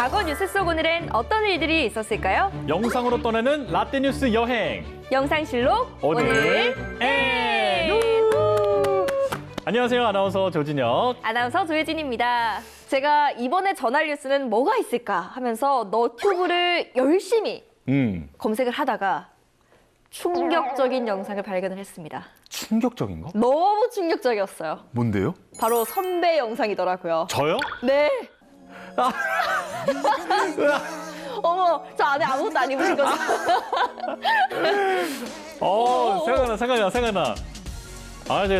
과거 뉴스 속 오늘엔 어떤 일들이 있었을까요? 영상으로 떠나는 라떼 뉴스 여행. 영상실록 오늘 엔. 안녕하세요. 아나운서 조진혁. 아나운서 조혜진입니다. 제가 이번에 전할 뉴스는 뭐가 있을까 하면서 너튜브를 열심히 검색을 하다가 충격적인 영상을 발견을 했습니다. 충격적인 거? 너무 충격적이었어요. 뭔데요? 바로 선배 영상이더라고요. 저요? 네. 어머, 저 안에 아무것도 안 입으신 거죠? 생각나.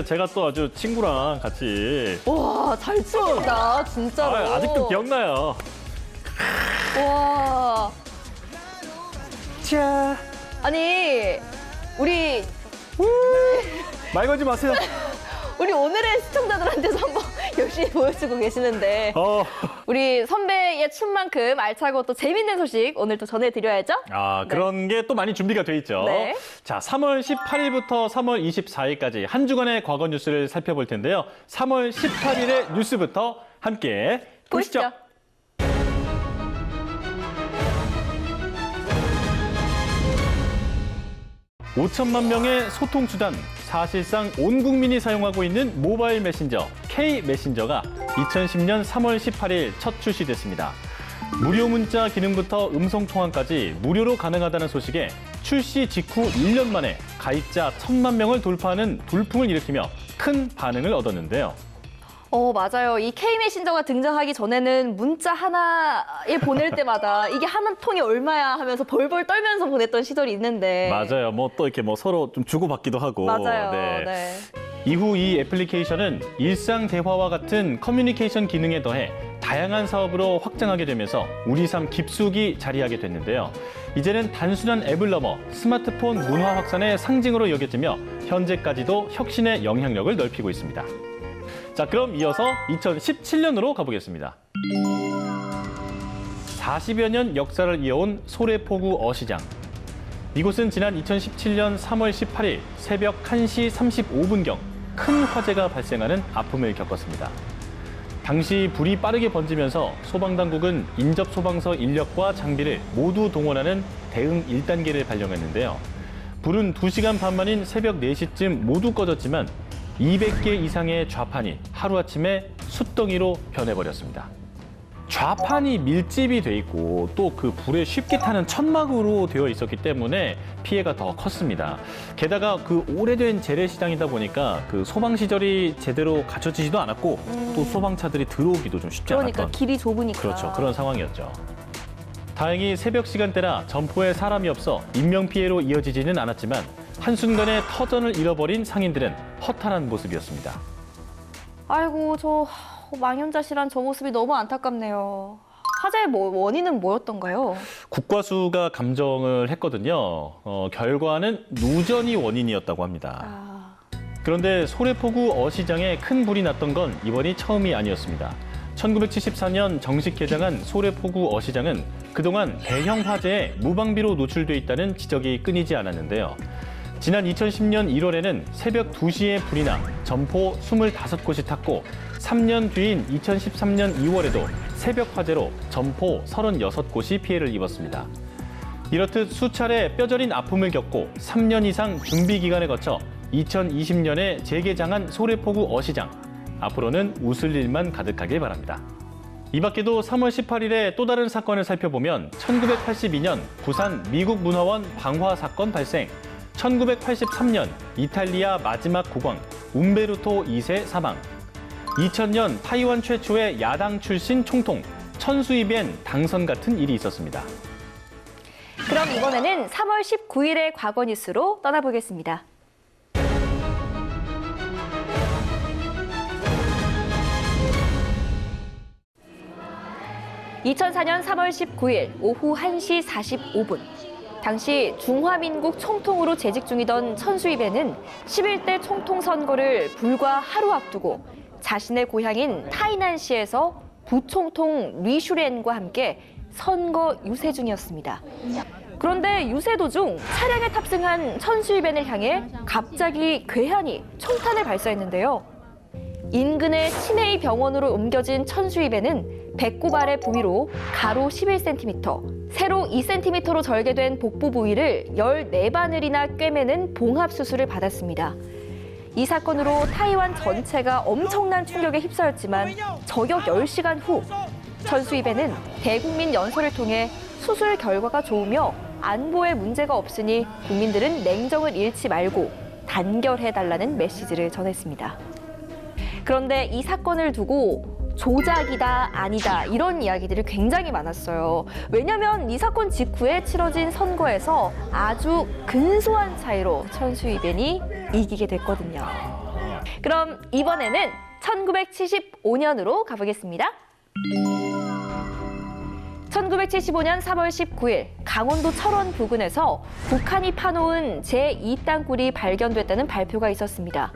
제가 또 아주 친구랑 같이. 와, 잘 추웠다, 진짜로. 아직도 기억나요. 와. 자. 아니, 우리 말 걸지 마세요. 우리 오늘의 시청자들한테서 한번 열심히 보여주고 계시는데 우리 선배의 춤만큼 알차고 또 재밌는 소식 오늘 또 전해드려야죠? 그런 게 또 많이 준비가 돼 있죠. 네. 자, 3월 18일부터 3월 24일까지 한 주간의 과거 뉴스를 살펴볼 텐데요. 3월 18일의 뉴스부터 함께 보시죠. 5천만 명의 소통 수단, 사실상 온 국민이 사용하고 있는 모바일 메신저 K 메신저가 2010년 3월 18일 첫 출시됐습니다. 무료 문자 기능부터 음성 통화까지 무료로 가능하다는 소식에 출시 직후 1년 만에 가입자 1,000만 명을 돌파하는 돌풍을 일으키며 큰 반응을 얻었는데요. 맞아요. 이 K-메신저가 등장하기 전에는 문자 하나에 보낼 때마다 이게 한 통이 얼마야 하면서 벌벌 떨면서 보냈던 시절이 있는데. 맞아요. 또 이렇게 서로 좀 주고받기도 하고. 맞아요. 네. 이후 이 애플리케이션은 일상 대화와 같은 커뮤니케이션 기능에 더해 다양한 사업으로 확장하게 되면서 우리 삶 깊숙이 자리하게 됐는데요. 이제는 단순한 앱을 넘어 스마트폰 문화 확산의 상징으로 여겨지며 현재까지도 혁신의 영향력을 넓히고 있습니다. 자, 그럼 이어서 2017년으로 가보겠습니다. 40여 년 역사를 이어온 소래포구 어시장. 이곳은 지난 2017년 3월 18일 새벽 1시 35분경 큰 화재가 발생하는 아픔을 겪었습니다. 당시 불이 빠르게 번지면서 소방당국은 인접소방서 인력과 장비를 모두 동원하는 대응 1단계를 발령했는데요. 불은 2시간 반 만인 새벽 4시쯤 모두 꺼졌지만 200개 이상의 좌판이 하루아침에 숯덩이로 변해버렸습니다. 좌판이 밀집이 돼 있고 또 그 불에 쉽게 타는 천막으로 되어 있었기 때문에 피해가 더 컸습니다. 게다가 그 오래된 재래시장이다 보니까 그 소방시설이 제대로 갖춰지지도 않았고 또 소방차들이 들어오기도 좀 쉽지 않았던. 그러니까 길이 좁으니까. 그렇죠. 그런 상황이었죠. 다행히 새벽 시간대라 점포에 사람이 없어 인명피해로 이어지지는 않았지만 한순간에 터전을 잃어버린 상인들은 허탈한 모습이었습니다. 아이고, 저 망연자실한 저 모습이 너무 안타깝네요. 화재의 원인은 뭐였던가요? 국과수가 감정을 했거든요. 결과는 누전이 원인이었다고 합니다. 그런데 소래포구 어시장에 큰 불이 났던 건 이번이 처음이 아니었습니다. 1974년 정식 개장한 소래포구 어시장은 그동안 대형 화재에 무방비로 노출돼 있다는 지적이 끊이지 않았는데요. 지난 2010년 1월에는 새벽 2시에 불이 나 점포 25곳이 탔고 3년 뒤인 2013년 2월에도 새벽 화재로 점포 36곳이 피해를 입었습니다. 이렇듯 수차례 뼈저린 아픔을 겪고 3년 이상 준비 기간을 거쳐 2020년에 재개장한 소래포구 어시장. 앞으로는 웃을 일만 가득하길 바랍니다. 이 밖에도 3월 18일에 또 다른 사건을 살펴보면 1982년 부산 미국문화원 방화 사건 발생, 1983년 이탈리아 마지막 국왕 움베르토 2세 사망, 2000년 타이완 최초의 야당 출신 총통 천수이벤 당선 같은 일이 있었습니다. 그럼 이번에는 3월 19일의 과거 뉴스로 떠나보겠습니다. 2004년 3월 19일 오후 1시 45분. 당시 중화민국 총통으로 재직 중이던 천수이벤은 11대 총통 선거를 불과 하루 앞두고 자신의 고향인 타이난시에서 부총통 리슈렌과 함께 선거 유세 중이었습니다. 그런데 유세 도중 차량에 탑승한 천수이벤을 향해 갑자기 괴한이 총탄을 발사했는데요. 인근의 치메이 병원으로 옮겨진 천수이벤은 배꼽 아래 부위로 가로 11cm, 세로 2cm로 절개된 복부 부위를 14바늘이나 꿰매는 봉합 수술을 받았습니다. 이 사건으로 타이완 전체가 엄청난 충격에 휩싸였지만 저격 10시간 후 천수입에는 대국민 연설을 통해 수술 결과가 좋으며 안보에 문제가 없으니 국민들은 냉정을 잃지 말고 단결해달라는 메시지를 전했습니다. 그런데 이 사건을 두고 조작이다, 아니다 이런 이야기들이 굉장히 많았어요. 왜냐하면 이 사건 직후에 치러진 선거에서 아주 근소한 차이로 천수이벤이 이기게 됐거든요. 그럼 이번에는 1975년으로 가보겠습니다. 1975년 3월 19일 강원도 철원 부근에서 북한이 파놓은 제2땅굴이 발견됐다는 발표가 있었습니다.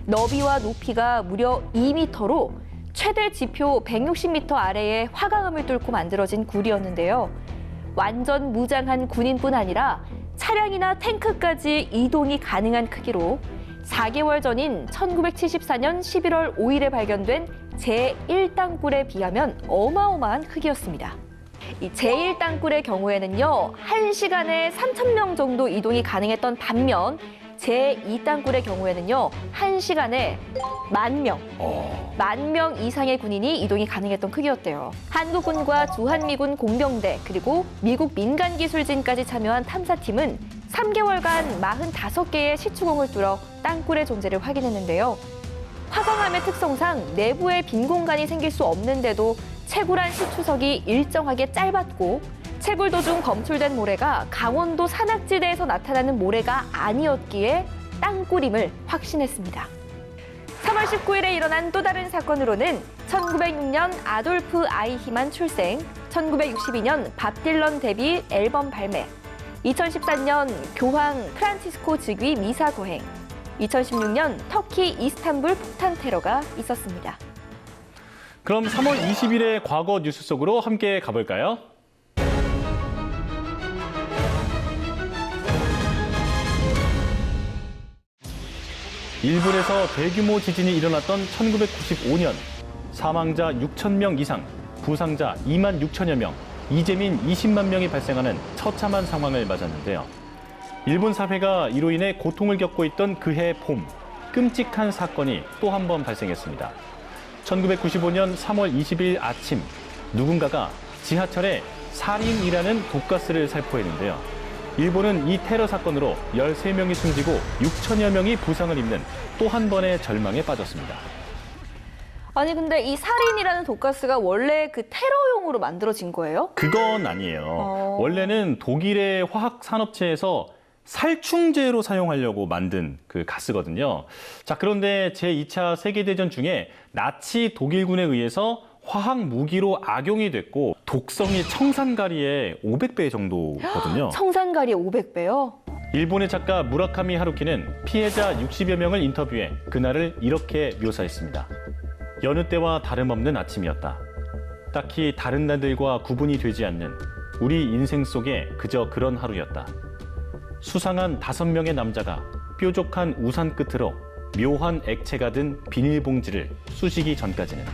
너비와 높이가 무려 2m로 최대 지표 160m 아래에 화강암을 뚫고 만들어진 굴이었는데요. 완전 무장한 군인뿐 아니라 차량이나 탱크까지 이동이 가능한 크기로 4개월 전인 1974년 11월 5일에 발견된 제1땅굴에 비하면 어마어마한 크기였습니다. 이 제1땅굴의 경우에는요, 1시간에 3,000명 정도 이동이 가능했던 반면 제2땅굴의 경우에는요, 1시간에 10,000명, 10,000명 이상의 군인이 이동이 가능했던 크기였대요. 한국군과 주한미군 공병대 그리고 미국 민간기술진까지 참여한 탐사팀은 3개월간 45개의 시추공을 뚫어 땅굴의 존재를 확인했는데요. 화강암의 특성상 내부에 빈 공간이 생길 수 없는데도 채굴한 시추석이 일정하게 짧았고 채굴 도중 검출된 모래가 강원도 산악지대에서 나타나는 모래가 아니었기에 땅굴임을 확신했습니다. 3월 19일에 일어난 또 다른 사건으로는 1906년 아돌프 아이히만 출생, 1962년 밥 딜런 데뷔 앨범 발매, 2014년 교황 프란치스코 즉위 미사 거행, 2016년 터키 이스탄불 폭탄 테러가 있었습니다. 그럼 3월 20일의 과거 뉴스 속으로 함께 가볼까요? 일본에서 대규모 지진이 일어났던 1995년 사망자 6,000명 이상, 부상자 2만 6천여 명, 이재민 20만 명이 발생하는 처참한 상황을 맞았는데요. 일본 사회가 이로 인해 고통을 겪고 있던 그해 봄, 끔찍한 사건이 또 한 번 발생했습니다. 1995년 3월 20일 아침, 누군가가 지하철에 살인이라는 독가스를 살포했는데요. 일본은 이 테러 사건으로 13명이 숨지고 6천여 명이 부상을 입는 또 한 번의 절망에 빠졌습니다. 아니 근데 이 살인이라는 독가스가 원래 그 테러용으로 만들어진 거예요? 그건 아니에요. 원래는 독일의 화학 산업체에서 살충제로 사용하려고 만든 그 가스거든요. 자, 그런데 제2차 세계대전 중에 나치 독일군에 의해서 화학 무기로 악용이 됐고 독성이 청산가리의 500배 정도거든요. 청산가리의 500배요? 일본의 작가 무라카미 하루키는 피해자 60여 명을 인터뷰해 그날을 이렇게 묘사했습니다. 여느 때와 다름없는 아침이었다. 딱히 다른 날들과 구분이 되지 않는 우리 인생 속에 그저 그런 하루였다. 수상한 5명의 남자가 뾰족한 우산 끝으로 묘한 액체가 든 비닐봉지를 쑤시기 전까지는.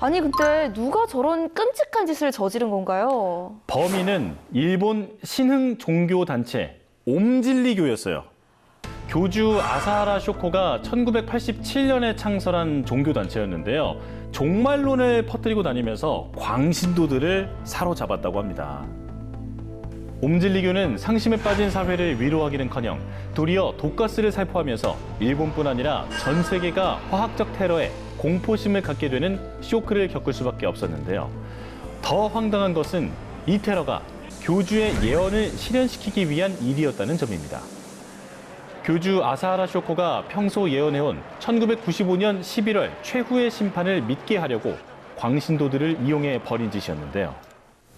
아니 근데 누가 저런 끔찍한 짓을 저지른 건가요? 범인은 일본 신흥 종교 단체 옴진리교였어요. 교주 아사하라 쇼코가 1987년에 창설한 종교단체였는데요. 종말론을 퍼뜨리고 다니면서 광신도들을 사로잡았다고 합니다. 옴진리교는 상심에 빠진 사회를 위로하기는커녕 도리어 독가스를 살포하면서 일본뿐 아니라 전 세계가 화학적 테러에 공포심을 갖게 되는 쇼크를 겪을 수밖에 없었는데요. 더 황당한 것은 이 테러가 교주의 예언을 실현시키기 위한 일이었다는 점입니다. 교주 아사하라 쇼코가 평소 예언해온 1995년 11월 최후의 심판을 믿게 하려고 광신도들을 이용해 벌인 짓이었는데요.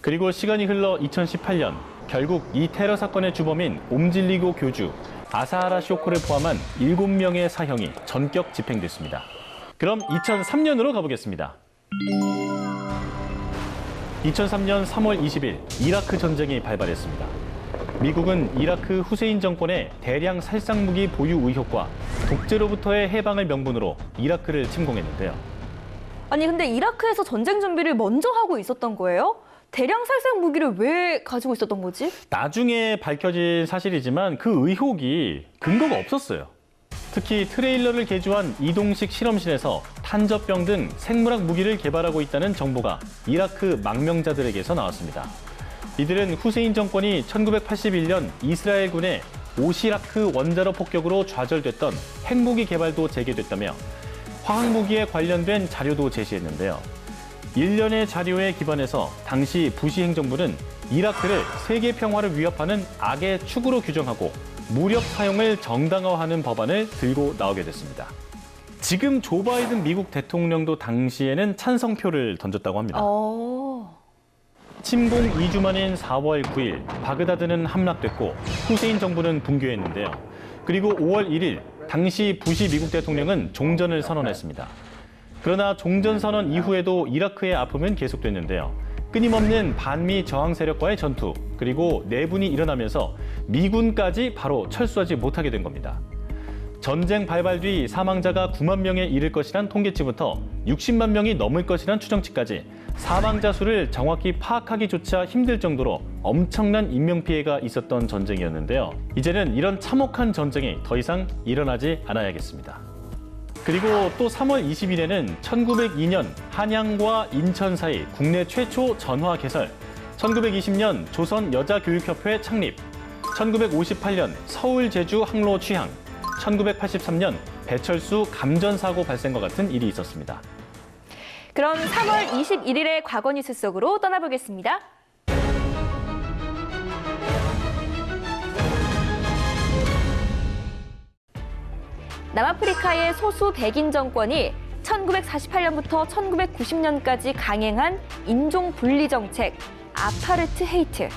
그리고 시간이 흘러 2018년 결국 이 테러 사건의 주범인 옴진리교 교주 아사하라 쇼코를 포함한 7명의 사형이 전격 집행됐습니다. 그럼 2003년으로 가보겠습니다. 2003년 3월 20일 이라크 전쟁이 발발했습니다. 미국은 이라크 후세인 정권의 대량 살상무기 보유 의혹과 독재로부터의 해방을 명분으로 이라크를 침공했는데요. 아니 근데 이라크에서 전쟁 준비를 먼저 하고 있었던 거예요? 대량 살상 무기를 왜 가지고 있었던 거지? 나중에 밝혀진 사실이지만 그 의혹이 근거가 없었어요. 특히 트레일러를 개조한 이동식 실험실에서 탄저병 등 생물학 무기를 개발하고 있다는 정보가 이라크 망명자들에게서 나왔습니다. 이들은 후세인 정권이 1981년 이스라엘군의 오시라크 원자로 폭격으로 좌절됐던 핵무기 개발도 재개됐다며 화학무기에 관련된 자료도 제시했는데요. 일련의 자료에 기반해서 당시 부시 행정부는 이라크를 세계 평화를 위협하는 악의 축으로 규정하고 무력 사용을 정당화하는 법안을 들고 나오게 됐습니다. 지금 조 바이든 미국 대통령도 당시에는 찬성표를 던졌다고 합니다. 침공 2주 만인 4월 9일 바그다드는 함락됐고 후세인 정부는 붕괴했는데요. 그리고 5월 1일 당시 부시 미국 대통령은 종전을 선언했습니다. 그러나 종전 선언 이후에도 이라크의 아픔은 계속됐는데요. 끊임없는 반미 저항 세력과의 전투, 그리고 내분이 일어나면서 미군까지 바로 철수하지 못하게 된 겁니다. 전쟁 발발 뒤 사망자가 9만 명에 이를 것이란 통계치부터 60만 명이 넘을 것이란 추정치까지 사망자 수를 정확히 파악하기조차 힘들 정도로 엄청난 인명피해가 있었던 전쟁이었는데요. 이제는 이런 참혹한 전쟁이 더 이상 일어나지 않아야겠습니다. 그리고 또 3월 20일에는 1902년 한양과 인천 사이 국내 최초 전화 개설, 1920년 조선 여자교육협회 창립, 1958년 서울 제주 항로 취항, 1983년 배철수 감전사고 발생과 같은 일이 있었습니다. 그럼 3월 21일의 과거 뉴스 속으로 떠나보겠습니다. 남아프리카의 소수 백인 정권이 1948년부터 1990년까지 강행한 인종 분리 정책, 아파르트헤이트.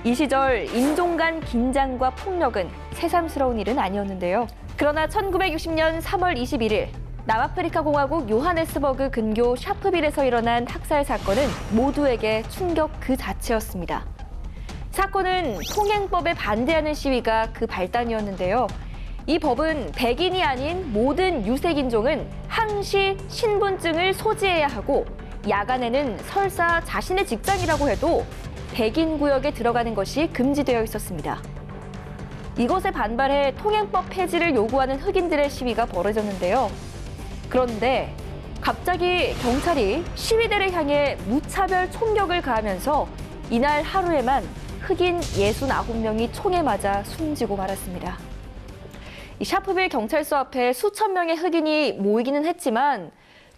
이 시절 인종 간 긴장과 폭력은 새삼스러운 일은 아니었는데요. 그러나 1960년 3월 21일 남아프리카 공화국 요하네스버그 근교 샤프빌에서 일어난 학살 사건은 모두에게 충격 그 자체였습니다. 사건은 통행법에 반대하는 시위가 그 발단이었는데요. 이 법은 백인이 아닌 모든 유색인종은 항시 신분증을 소지해야 하고 야간에는 설사 자신의 직장이라고 해도 백인 구역에 들어가는 것이 금지되어 있었습니다. 이것에 반발해 통행법 폐지를 요구하는 흑인들의 시위가 벌어졌는데요. 그런데 갑자기 경찰이 시위대를 향해 무차별 총격을 가하면서 이날 하루에만 흑인 69명이 총에 맞아 숨지고 말았습니다. 이 샤프빌 경찰서 앞에 수천 명의 흑인이 모이기는 했지만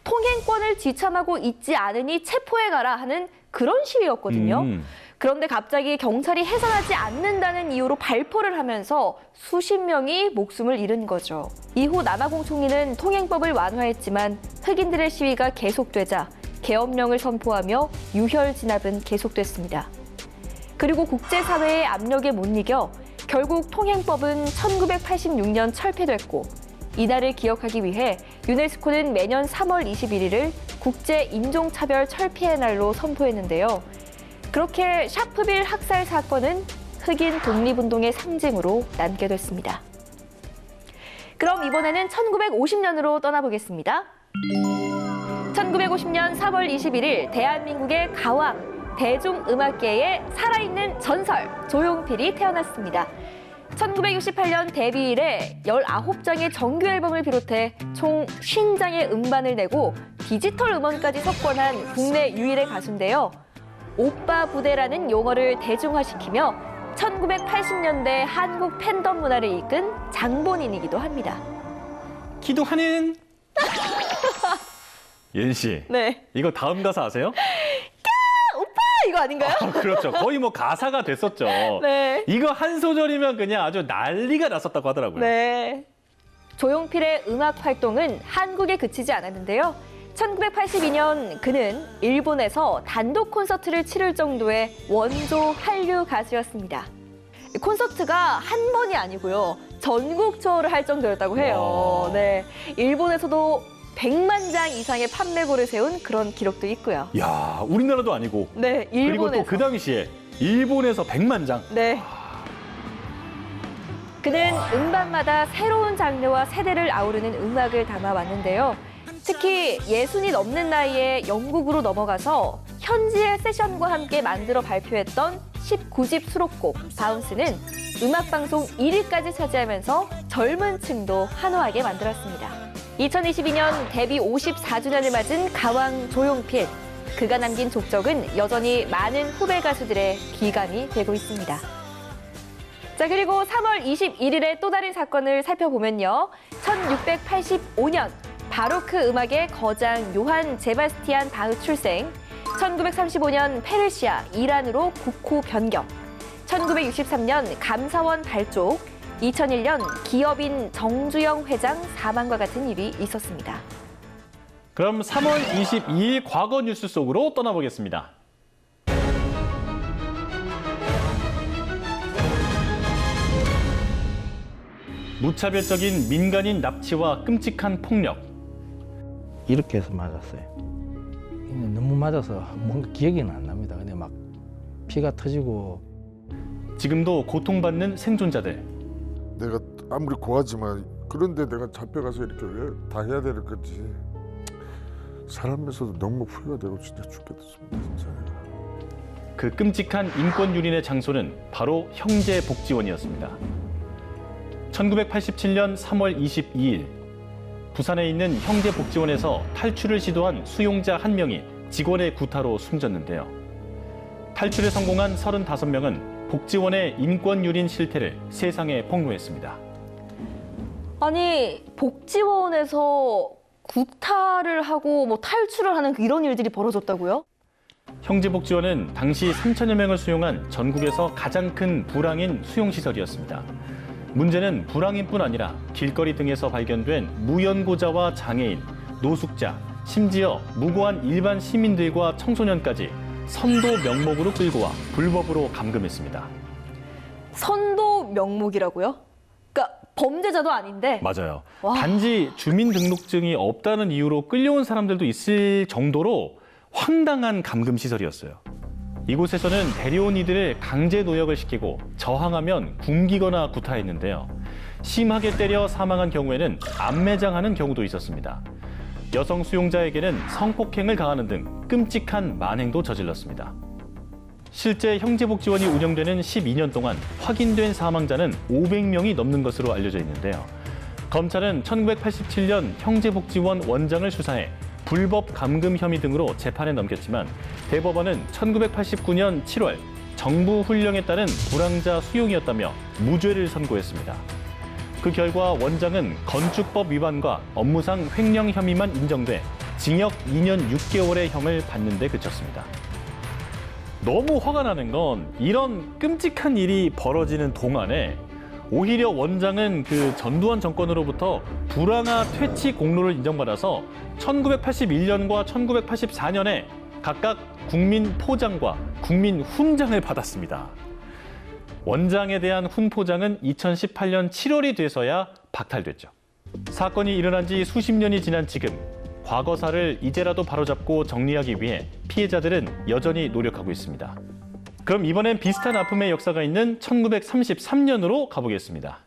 통행권을 지참하고 있지 않으니 체포해 가라 하는 그런 시위였거든요. 그런데 갑자기 경찰이 해산하지 않는다는 이유로 발포를 하면서 수십 명이 목숨을 잃은 거죠. 이후 남아공 총리는 통행법을 완화했지만 흑인들의 시위가 계속되자 계엄령을 선포하며 유혈 진압은 계속됐습니다. 그리고 국제사회의 압력에 못 이겨 결국 통행법은 1986년 철폐됐고 이날을 기억하기 위해 유네스코는 매년 3월 21일을 국제 인종차별 철폐의 날로 선포했는데요. 그렇게 샤프빌 학살 사건은 흑인 독립운동의 상징으로 남게 됐습니다. 그럼 이번에는 1950년으로 떠나보겠습니다. 1950년 3월 21일 대한민국의 가왕, 대중음악계의 살아있는 전설 조용필이 태어났습니다. 1968년 데뷔 이래 19장의 정규 앨범을 비롯해 총 50장의 음반을 내고 디지털 음원까지 석권한 국내 유일의 가수인데요. 오빠 부대라는 용어를 대중화시키며 1980년대 한국 팬덤 문화를 이끈 장본인이기도 합니다. 기도하는 예은 씨, 네. 이거 다음 가사 아세요? 이거 아닌가요? 그렇죠. 거의 뭐 가사가 됐었죠. 네. 이거 한 소절이면 그냥 아주 난리가 났었다고 하더라고요. 네. 조용필의 음악 활동은 한국에 그치지 않았는데요. 1982년 그는 일본에서 단독 콘서트를 치를 정도의 원조 한류 가수였습니다. 콘서트가 한 번이 아니고요. 전국 투어를 할 정도였다고 해요. 네. 일본에서도 100만 장 이상의 판매고를 세운 그런 기록도 있고요. 야, 우리나라도 아니고. 네, 그리고 일본에서. 또 그 당시에 일본에서 100만 장. 네. 그는 음반마다 새로운 장르와 세대를 아우르는 음악을 담아왔는데요. 특히 60이 넘는 나이에 영국으로 넘어가서 현지의 세션과 함께 만들어 발표했던 19집 수록곡 바운스는 음악방송 1위까지 차지하면서 젊은 층도 환호하게 만들었습니다. 2022년 데뷔 54주년을 맞은 가왕 조용필. 그가 남긴 족적은 여전히 많은 후배 가수들의 귀감이 되고 있습니다. 자, 그리고 3월 21일에 또 다른 사건을 살펴보면요. 1685년 바로크 음악의 거장 요한 제바스티안 바흐 출생, 1935년 페르시아, 이란으로 국호 변경, 1963년 감사원 발족, 2001년 기업인 정주영 회장 사망과 같은 일이 있었습니다. 그럼 3월 22일 과거 뉴스 속으로 떠나보겠습니다. 무차별적인 민간인 납치와 끔찍한 폭력. 이렇게 해서 맞았어요. 너무 맞아서 뭔가 기억이 안 납니다. 근데 막 피가 터지고. 지금도 고통받는 생존자들. 내가 아무리 고하지만 그런데 내가 잡혀가서 이렇게 왜 다 해야 되는 건지 살면서도 너무 후회가 되고 진짜 죽겠습니다. 진짜. 그 끔찍한 인권 유린의 장소는 바로 형제복지원이었습니다. 1987년 3월 22일 부산에 있는 형제복지원에서 탈출을 시도한 수용자 한 명이 직원의 구타로 숨졌는데요. 탈출에 성공한 35명은 복지원의 인권 유린 실태를 세상에 폭로했습니다. 아니, 복지원에서 구타를 하고 뭐 탈출을 하는 이런 일들이 벌어졌다고요? 형제복지원은 당시 3천여 명을 수용한 전국에서 가장 큰 불황인 수용시설이었습니다. 문제는 불황인뿐 아니라 길거리 등에서 발견된 무연고자와 장애인, 노숙자, 심지어 무고한 일반 시민들과 청소년까지 선도 명목으로 끌고 와 불법으로 감금했습니다. 선도 명목이라고요? 그러니까 범죄자도 아닌데? 맞아요. 와. 단지 주민등록증이 없다는 이유로 끌려온 사람들도 있을 정도로 황당한 감금시설이었어요. 이곳에서는 데려온 이들을 강제 노역을 시키고 저항하면 굶기거나 구타했는데요. 심하게 때려 사망한 경우에는 암매장하는 경우도 있었습니다. 여성 수용자에게는 성폭행을 가하는 등 끔찍한 만행도 저질렀습니다. 실제 형제복지원이 운영되는 12년 동안 확인된 사망자는 500명이 넘는 것으로 알려져 있는데요. 검찰은 1987년 형제복지원 원장을 수사해 불법 감금 혐의 등으로 재판에 넘겼지만 대법원은 1989년 7월 정부 훈령에 따른 불황자 수용이었다며 무죄를 선고했습니다. 그 결과 원장은 건축법 위반과 업무상 횡령 혐의만 인정돼 징역 2년 6개월의 형을 받는 데 그쳤습니다. 너무 화가 나는 건 이런 끔찍한 일이 벌어지는 동안에 오히려 원장은 그 전두환 정권으로부터 불황아 퇴치 공로를 인정받아서 1981년과 1984년에 각각 국민 포장과 국민 훈장을 받았습니다. 원장에 대한 훈포장은 2018년 7월이 돼서야 박탈됐죠. 사건이 일어난 지 수십 년이 지난 지금 과거사를 이제라도 바로잡고 정리하기 위해 피해자들은 여전히 노력하고 있습니다. 그럼 이번엔 비슷한 아픔의 역사가 있는 1933년으로 가보겠습니다.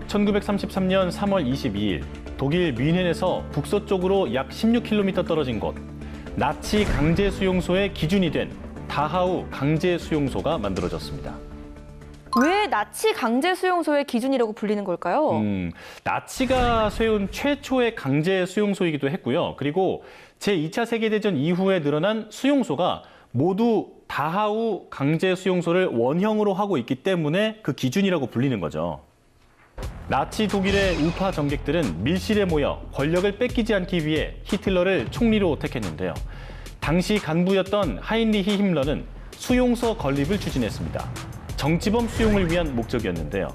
1933년 3월 22일 독일 뮌헨에서 북서쪽으로 약 16km 떨어진 곳 나치 강제 수용소의 기준이 된 다하우 강제 수용소가 만들어졌습니다. 왜 나치 강제 수용소의 기준이라고 불리는 걸까요? 나치가 세운 최초의 강제 수용소이기도 했고요. 그리고 제2차 세계대전 이후에 늘어난 수용소가 모두 다하우 강제 수용소를 원형으로 하고 있기 때문에 그 기준이라고 불리는 거죠. 나치 독일의 우파 정객들은 밀실에 모여 권력을 뺏기지 않기 위해 히틀러를 총리로 택했는데요. 당시 간부였던 하인리히 힘러는 수용소 건립을 추진했습니다. 정치범 수용을 위한 목적이었는데요.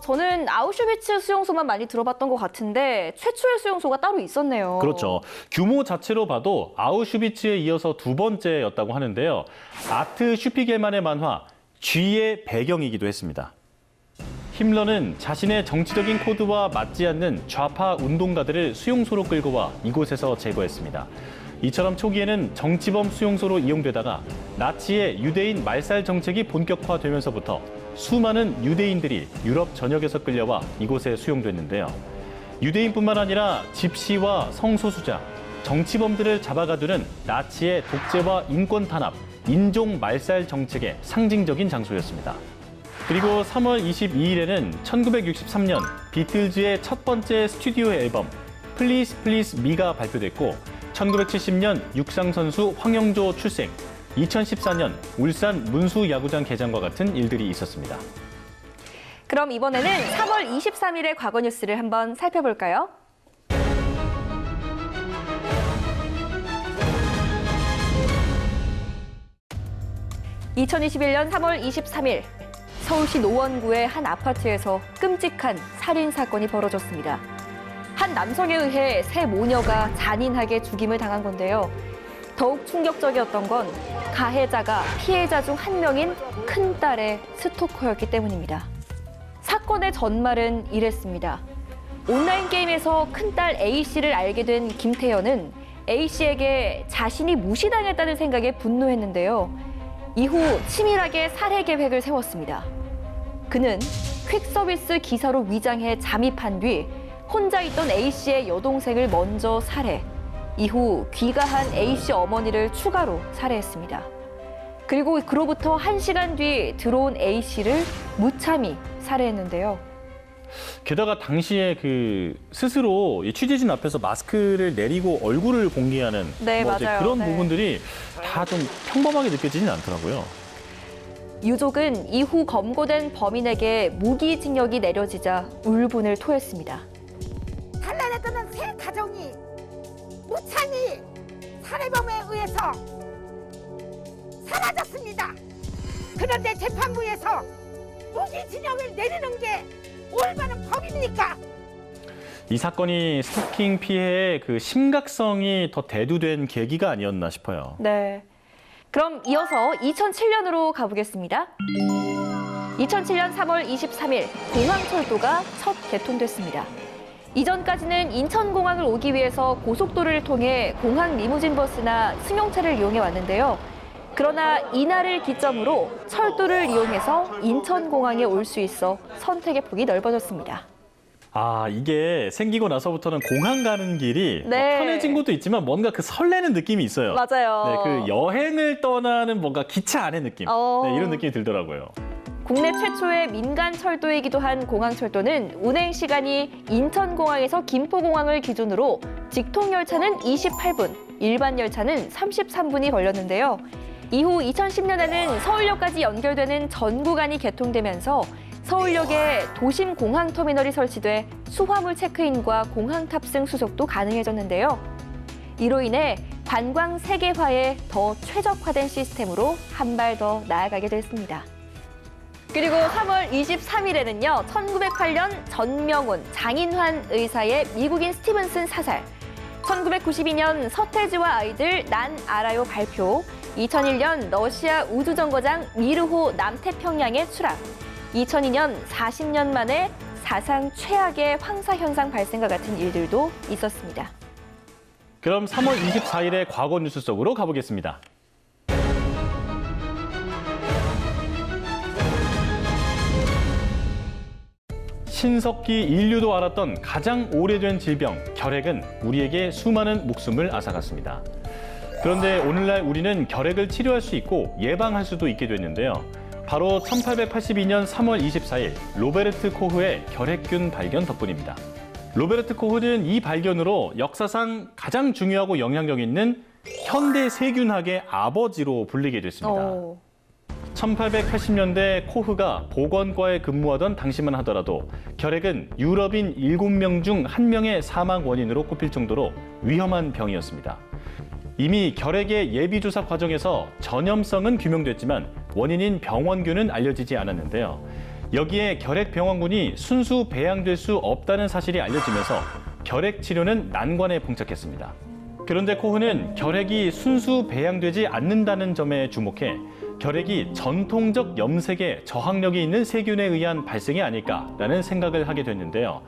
저는 아우슈비츠 수용소만 많이 들어봤던 것 같은데 최초의 수용소가 따로 있었네요. 그렇죠. 규모 자체로 봐도 아우슈비츠에 이어서 두 번째였다고 하는데요. 아트 슈피겔만의 만화 쥐의 배경이기도 했습니다. 힘러는 자신의 정치적인 코드와 맞지 않는 좌파 운동가들을 수용소로 끌고 와 이곳에서 제거했습니다. 이처럼 초기에는 정치범 수용소로 이용되다가 나치의 유대인 말살 정책이 본격화되면서부터 수많은 유대인들이 유럽 전역에서 끌려와 이곳에 수용됐는데요. 유대인뿐만 아니라 집시와 성소수자, 정치범들을 잡아가두는 나치의 독재와 인권 탄압, 인종 말살 정책의 상징적인 장소였습니다. 그리고 3월 22일에는 1963년 비틀즈의 첫 번째 스튜디오 앨범 Please Please Me가 발표됐고 1970년 육상선수 황영조 출생, 2014년 울산 문수야구장 개장과 같은 일들이 있었습니다. 그럼 이번에는 3월 23일의 과거 뉴스를 한번 살펴볼까요? 2021년 3월 23일 서울시 노원구의 한 아파트에서 끔찍한 살인 사건이 벌어졌습니다. 한 남성에 의해 세 모녀가 잔인하게 죽임을 당한 건데요. 더욱 충격적이었던 건 가해자가 피해자 중 한 명인 큰딸의 스토커였기 때문입니다. 사건의 전말은 이랬습니다. 온라인 게임에서 큰딸 A씨를 알게 된 김태현은 A씨에게 자신이 무시당했다는 생각에 분노했는데요. 이후 치밀하게 살해 계획을 세웠습니다. 그는 퀵서비스 기사로 위장해 잠입한 뒤 혼자 있던 A씨의 여동생을 먼저 살해, 이후 귀가한 A씨 어머니를 추가로 살해했습니다. 그리고 그로부터 1시간 뒤 들어온 A씨를 무참히 살해했는데요. 게다가 당시에 스스로 이 취재진 앞에서 마스크를 내리고 얼굴을 공개하는 네, 이제 맞아요. 그런 네. 부분들이 다 좀 평범하게 느껴지진 않더라고요. 유족은 이후 검거된 범인에게 무기징역이 내려지자 울분을 토했습니다. 단란했던 세 가정이 무참히 살해범에 의해서 사라졌습니다. 그런데 재판부에서 무기징역을 내리는 게 올바른 법입니까? 이 사건이 스토킹 피해의 그 심각성이 더 대두된 계기가 아니었나 싶어요. 네. 그럼 이어서 2007년으로 가보겠습니다. 2007년 3월 23일 공항철도가 첫 개통됐습니다. 이전까지는 인천공항을 오기 위해서 고속도로를 통해 공항 리무진 버스나 승용차를 이용해 왔는데요. 그러나 이날을 기점으로 철도를 이용해서 인천공항에 올 수 있어 선택의 폭이 넓어졌습니다. 아, 이게 생기고 나서부터는 공항 가는 길이 네. 편해진 것도 있지만 뭔가 그 설레는 느낌이 있어요. 맞아요. 네, 그 여행을 떠나는 뭔가 기차 안의 느낌. 네, 이런 느낌이 들더라고요. 국내 최초의 민간 철도이기도 한 공항철도는 운행 시간이 인천공항에서 김포공항을 기준으로 직통 열차는 28분, 일반 열차는 33분이 걸렸는데요. 이후 2010년에는 서울역까지 연결되는 전 구간이 개통되면서 서울역에 도심 공항터미널이 설치돼 수화물 체크인과 공항 탑승 수속도 가능해졌는데요. 이로 인해 관광 세계화에 더 최적화된 시스템으로 한 발 더 나아가게 됐습니다. 그리고 3월 23일에는요, 1908년 전명훈, 장인환 의사의 미국인 스티븐슨 사살, 1992년 서태지와 아이들 난 알아요 발표, 2001년 러시아 우주정거장 미르호 남태평양의 추락, 2002년 40년 만에 사상 최악의 황사현상 발생과 같은 일들도 있었습니다. 그럼 3월 24일의 과거 뉴스 속으로 가보겠습니다. 신석기 인류도 알았던 가장 오래된 질병, 결핵은 우리에게 수많은 목숨을 앗아갔습니다. 그런데 오늘날 우리는 결핵을 치료할 수 있고 예방할 수도 있게 됐는데요. 바로 1882년 3월 24일 로베르트 코흐의 결핵균 발견 덕분입니다. 로베르트 코흐는 이 발견으로 역사상 가장 중요하고 영향력 있는 현대 세균학의 아버지로 불리게 됐습니다. 1880년대 코흐가 보건과에 근무하던 당시만 하더라도 결핵은 유럽인 7명 중 1명의 사망 원인으로 꼽힐 정도로 위험한 병이었습니다. 이미 결핵의 예비조사 과정에서 전염성은 규명됐지만 원인인 병원균은 알려지지 않았는데요. 여기에 결핵병원군이 순수 배양될 수 없다는 사실이 알려지면서 결핵 치료는 난관에 봉착했습니다. 그런데 코흐는 결핵이 순수 배양되지 않는다는 점에 주목해 결핵이 전통적 염색에 저항력이 있는 세균에 의한 발생이 아닐까라는 생각을 하게 됐는데요.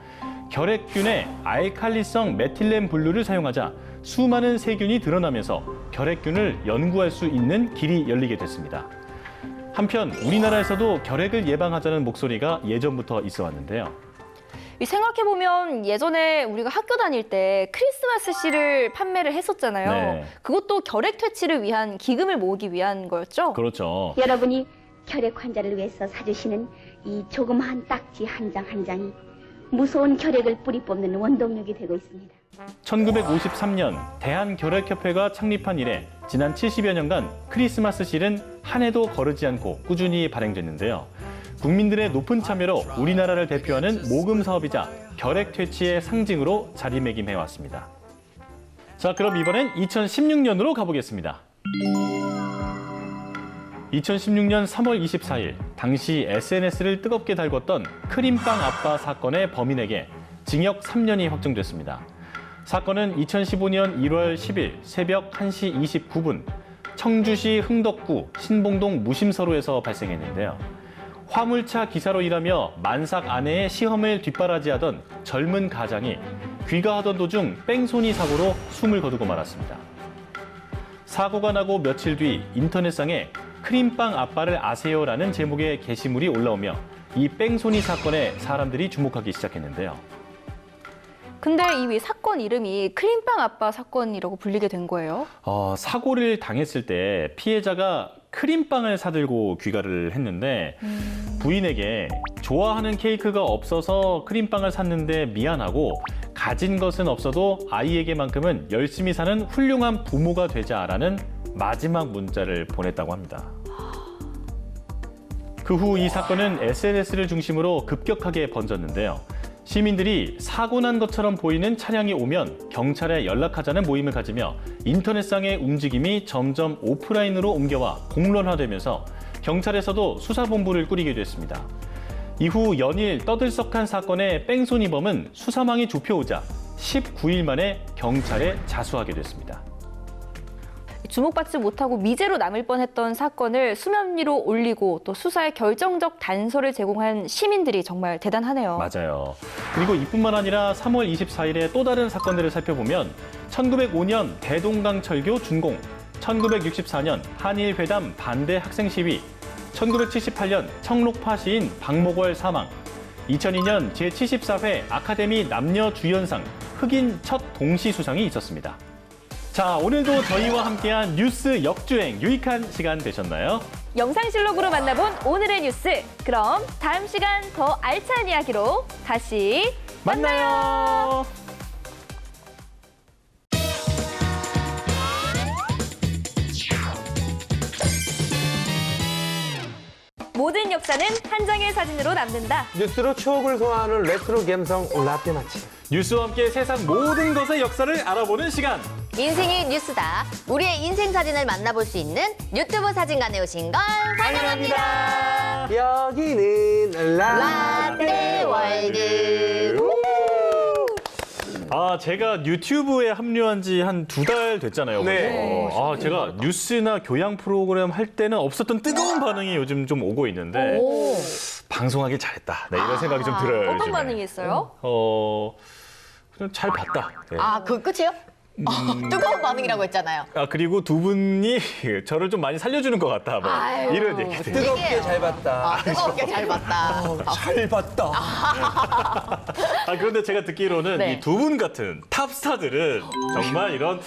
결핵균에 알칼리성 메틸렌 분류를 사용하자 수많은 세균이 드러나면서 결핵균을 연구할 수 있는 길이 열리게 됐습니다. 한편 우리나라에서도 결핵을 예방하자는 목소리가 예전부터 있어 왔는데요. 생각해보면 예전에 우리가 학교 다닐 때 크리스마스 씨를 판매를 했었잖아요. 네. 그것도 결핵 퇴치를 위한 기금을 모으기 위한 거였죠? 그렇죠. 여러분이 결핵 환자를 위해서 사주시는 이 조그마한 딱지 한 장 한 장이 무서운 결핵을 뿌리 뽑는 원동력이 되고 있습니다. 1953년 대한결핵협회가 창립한 이래 지난 70여 년간 크리스마스 실은 한 해도 거르지 않고 꾸준히 발행됐는데요. 국민들의 높은 참여로 우리나라를 대표하는 모금 사업이자 결핵 퇴치의 상징으로 자리매김해왔습니다. 자, 그럼 이번엔 2016년으로 가보겠습니다. 2016년 3월 24일 당시 SNS를 뜨겁게 달궜던 크림빵 아빠 사건의 범인에게 징역 3년이 확정됐습니다. 사건은 2015년 1월 10일 새벽 1시 29분 청주시 흥덕구 신봉동 무심서로에서 발생했는데요. 화물차 기사로 일하며 만삭 아내의 시험을 뒷바라지하던 젊은 가장이 귀가하던 도중 뺑소니 사고로 숨을 거두고 말았습니다. 사고가 나고 며칠 뒤 인터넷상에 크림빵 아빠를 아세요라는 제목의 게시물이 올라오며 이 뺑소니 사건에 사람들이 주목하기 시작했는데요. 근데 이 사건 이름이 크림빵 아빠 사건이라고 불리게 된 거예요? 사고를 당했을 때 피해자가 크림빵을 사들고 귀가를 했는데 부인에게 좋아하는 케이크가 없어서 크림빵을 샀는데 미안하고 가진 것은 없어도 아이에게만큼은 열심히 사는 훌륭한 부모가 되자라는 마지막 문자를 보냈다고 합니다. 그 후 이 사건은 SNS를 중심으로 급격하게 번졌는데요. 시민들이 사고 난 것처럼 보이는 차량이 오면 경찰에 연락하자는 모임을 가지며 인터넷상의 움직임이 점점 오프라인으로 옮겨와 공론화되면서 경찰에서도 수사본부를 꾸리게 됐습니다. 이후 연일 떠들썩한 사건의 뺑소니범은 수사망이 좁혀오자 19일 만에 경찰에 자수하게 됐습니다. 주목받지 못하고 미제로 남을 뻔했던 사건을 수면 위로 올리고 또 수사에 결정적 단서를 제공한 시민들이 정말 대단하네요. 맞아요. 그리고 이뿐만 아니라 3월 24일에 또 다른 사건들을 살펴보면 1905년 대동강철교 준공, 1964년 한일회담 반대 학생 시위, 1978년 청록파 시인 박목월 사망, 2002년 제74회 아카데미 남녀주연상 흑인 첫 동시 수상이 있었습니다. 자, 오늘도 저희와 함께한 뉴스 역주행 유익한 시간 되셨나요? 영상실록으로 만나본 오늘의 뉴스. 그럼 다음 시간 더 알찬 이야기로 다시 만나요. 모든 역사는 한 장의 사진으로 남는다. 뉴스로 추억을 소환하는 레트로 감성 라떼 맛집. 뉴스와 함께 세상 모든 것의 역사를 알아보는 시간. 인생이 뉴스다. 우리의 인생 사진을 만나볼 수 있는 유튜브 사진관에 오신 걸 환영합니다. 여기는 라떼 월드. 제가 유튜브에 합류한 지 한 2달 됐잖아요. 네. 벌써. 제가 뉴스나 교양 프로그램 할 때는 없었던 뜨거운 반응이 요즘 좀 오고 있는데 방송하길 잘했다. 네, 이런 생각이 좀 들어요. 어떤 요즘에. 반응이 있어요? 그냥 잘 봤다. 네. 그 끝이에요? 뜨거운 반응이라고 했잖아요. 그리고 두 분이 저를 좀 많이 살려주는 것 같다. 뭐 아유, 이런 얘기들. 뜨겁게 잘 봤다. 뜨겁게 잘 봤다. 잘 봤다. 그런데 제가 듣기로는 네. 이 두 분 같은 탑스타들은 정말 이런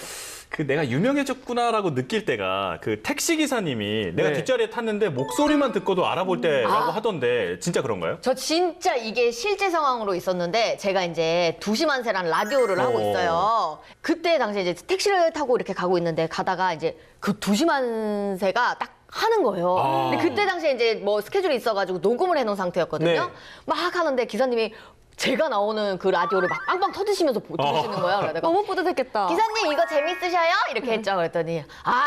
내가 유명해졌구나라고 느낄 때가 그 택시 기사님이 내가 네. 뒷자리에 탔는데 목소리만 듣고도 알아볼 때라고 하던데 진짜 그런가요? 저 진짜 이게 실제 상황으로 있었는데 제가 이제 두시만세라는 라디오를 하고 있어요. 그때 당시에 이제 택시를 타고 이렇게 가고 있는데 가다가 이제 그 두시만세가 딱 하는 거예요. 근데 그때 당시에 이제 뭐 스케줄이 있어가지고 녹음을 해놓은 상태였거든요. 네. 막 하는데 기사님이 제가 나오는 그 라디오를 막 빵빵 터드시면서 들으시는 거예요. 그래서 내가 너무 뿌듯했겠다. 기사님 이거 재밌으셔요? 이렇게 했죠. 그랬더니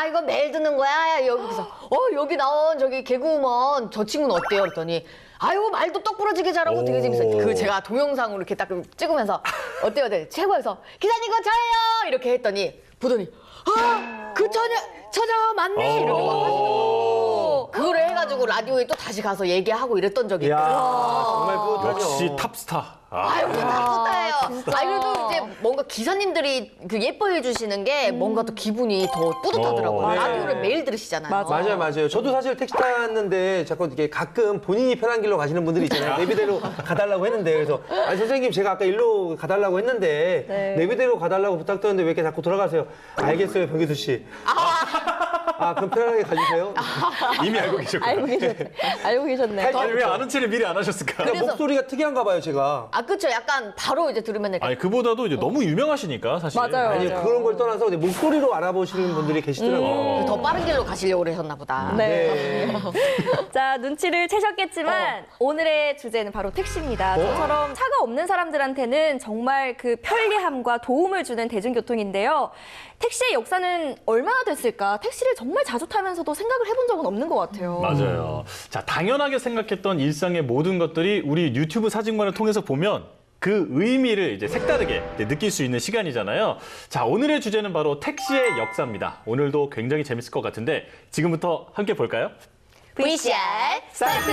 이거 매일 듣는 거야. 여기서 여기 나온 저기 개그우먼 저 친구는 어때요? 그랬더니 아이고 말도 똑 부러지게 잘하고 되게 재밌어요. 그 제가 동영상으로 이렇게 딱 찍으면서 어때요? 네, 최고에서 기사님 이거 저예요. 이렇게 했더니 보더니 그 처녀 맞네 이렇게 막 하시더라고요. 그거를 해가지고 라디오에 또 다시 가서 얘기하고 이랬던 적이 이야, 있어요. 정말 뿌듯하죠. 역시 탑스타. 아유, 탑스타예요. 아니, 그래도 이제 뭔가 기사님들이 그 예뻐해 주시는 게 뭔가 또 기분이 더 뿌듯하더라고요. 네. 라디오를 매일 들으시잖아요. 맞아요, 맞아요. 저도 사실 택시 탔는데 자꾸 이렇게 가끔 본인이 편한 길로 가시는 분들이 있잖아요. 내비대로 가달라고 했는데 그래서 아니 선생님 제가 아까 일로 가달라고 했는데 네. 내비대로 가달라고 부탁드렸는데 왜 이렇게 자꾸 돌아가세요? 알겠어요, 병기수 씨. 아, 그럼 편안하게 가주세요. 이미 알고 계셨구나. 알고 계셨네. 아니, 왜 아는 체를 미리 안 하셨을까? 그냥 목소리가 특이한가 봐요, 제가. 아, 그쵸. 약간 바로 이제 들으면 될까요? 아니, 그보다도 이제 너무 유명하시니까, 사실. 맞아요. 아니 그런 걸 떠나서 이제 목소리로 알아보시는 분들이 계시더라고요. 더 빠른 길로 가시려고 그러셨나 보다. 네. 자, 눈치를 채셨겠지만 오늘의 주제는 바로 택시입니다. 저처럼 차가 없는 사람들한테는 정말 그 편리함과 도움을 주는 대중교통인데요. 택시의 역사는 얼마나 됐을까? 택시를 정말 자주 타면서도 생각을 해본 적은 없는 것 같아요. 맞아요. 자, 당연하게 생각했던 일상의 모든 것들이 우리 유튜브 사진관을 통해서 보면 그 의미를 이제 색다르게 이제 느낄 수 있는 시간이잖아요. 자, 오늘의 주제는 바로 택시의 역사입니다. 오늘도 굉장히 재밌을 것 같은데 지금부터 함께 볼까요? VCR 스타트!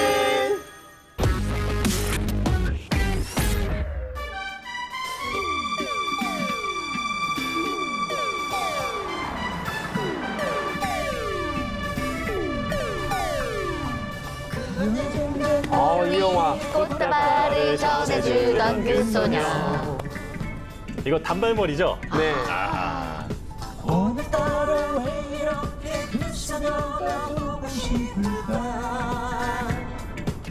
이 영화. 꽃다발을 전해주던 그 소녀. 이거 단발머리죠? 네. 아,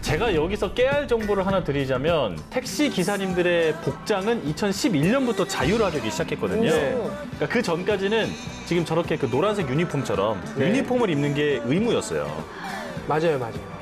제가 여기서 깨알 정보를 하나 드리자면 택시 기사님들의 복장은 2011년부터 자유로 되기 시작했거든요. 네. 그러니까 그 전까지는 지금 저렇게 그 노란색 유니폼처럼 네. 유니폼을 입는 게 의무였어요. 맞아요, 맞아요.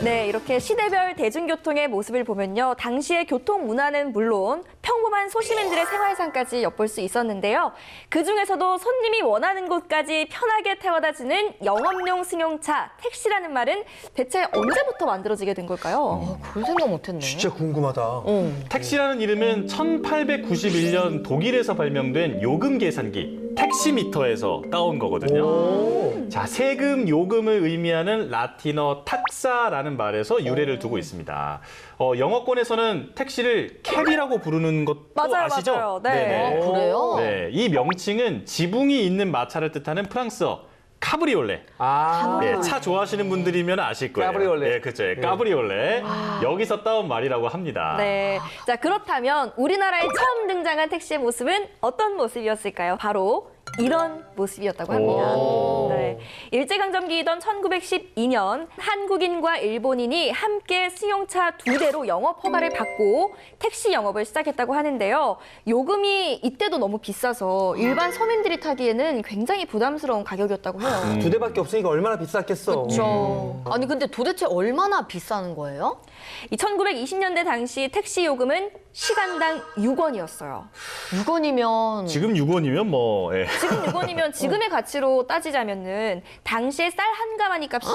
네, 이렇게 시대별 대중교통의 모습을 보면요. 당시의 교통 문화는 물론 평범한 소시민들의 생활상까지 엿볼 수 있었는데요. 그중에서도 손님이 원하는 곳까지 편하게 태워다주는 영업용 승용차, 택시라는 말은 대체 언제부터 만들어지게 된 걸까요? 그걸 생각 못했네. 진짜 궁금하다. 택시라는 이름은 1891년 독일에서 발명된 요금 계산기 택시미터에서 따온 거거든요. 자, 세금 요금을 의미하는 라틴어 탁사라는 말에서 유래를 두고 있습니다. 영어권에서는 택시를 캐리라고 부르는 것도 맞아요, 아시죠? 맞아요. 네. 네네. 그래요? 네, 이 명칭은 지붕이 있는 마차를 뜻하는 프랑스어 카브리올레. 네, 차 좋아하시는 분들이면 아실 거예요. 까브리올레. 네, 그렇죠. 까브리올레. 여기서 따온 말이라고 합니다. 네. 자, 그렇다면 우리나라에 처음 등장한 택시의 모습은 어떤 모습이었을까요? 바로 이런 모습이었다고 합니다. 네. 일제강점기이던 1912년 한국인과 일본인이 함께 승용차 2대로 영업 허가를 받고 택시 영업을 시작했다고 하는데요. 요금이 이때도 너무 비싸서 일반 서민들이 타기에는 굉장히 부담스러운 가격이었다고 해요. 2대밖에 없으니까 얼마나 비쌌겠어. 그렇죠. 아니, 근데 도대체 얼마나 비싼 거예요? 이 1920년대 당시 택시 요금은 시간당 6원이었어요. 6원이면 지금 6원이면 뭐 예. 지금 6원이면 지금의 가치로 따지자면은 당시에 쌀 한 가마니 값이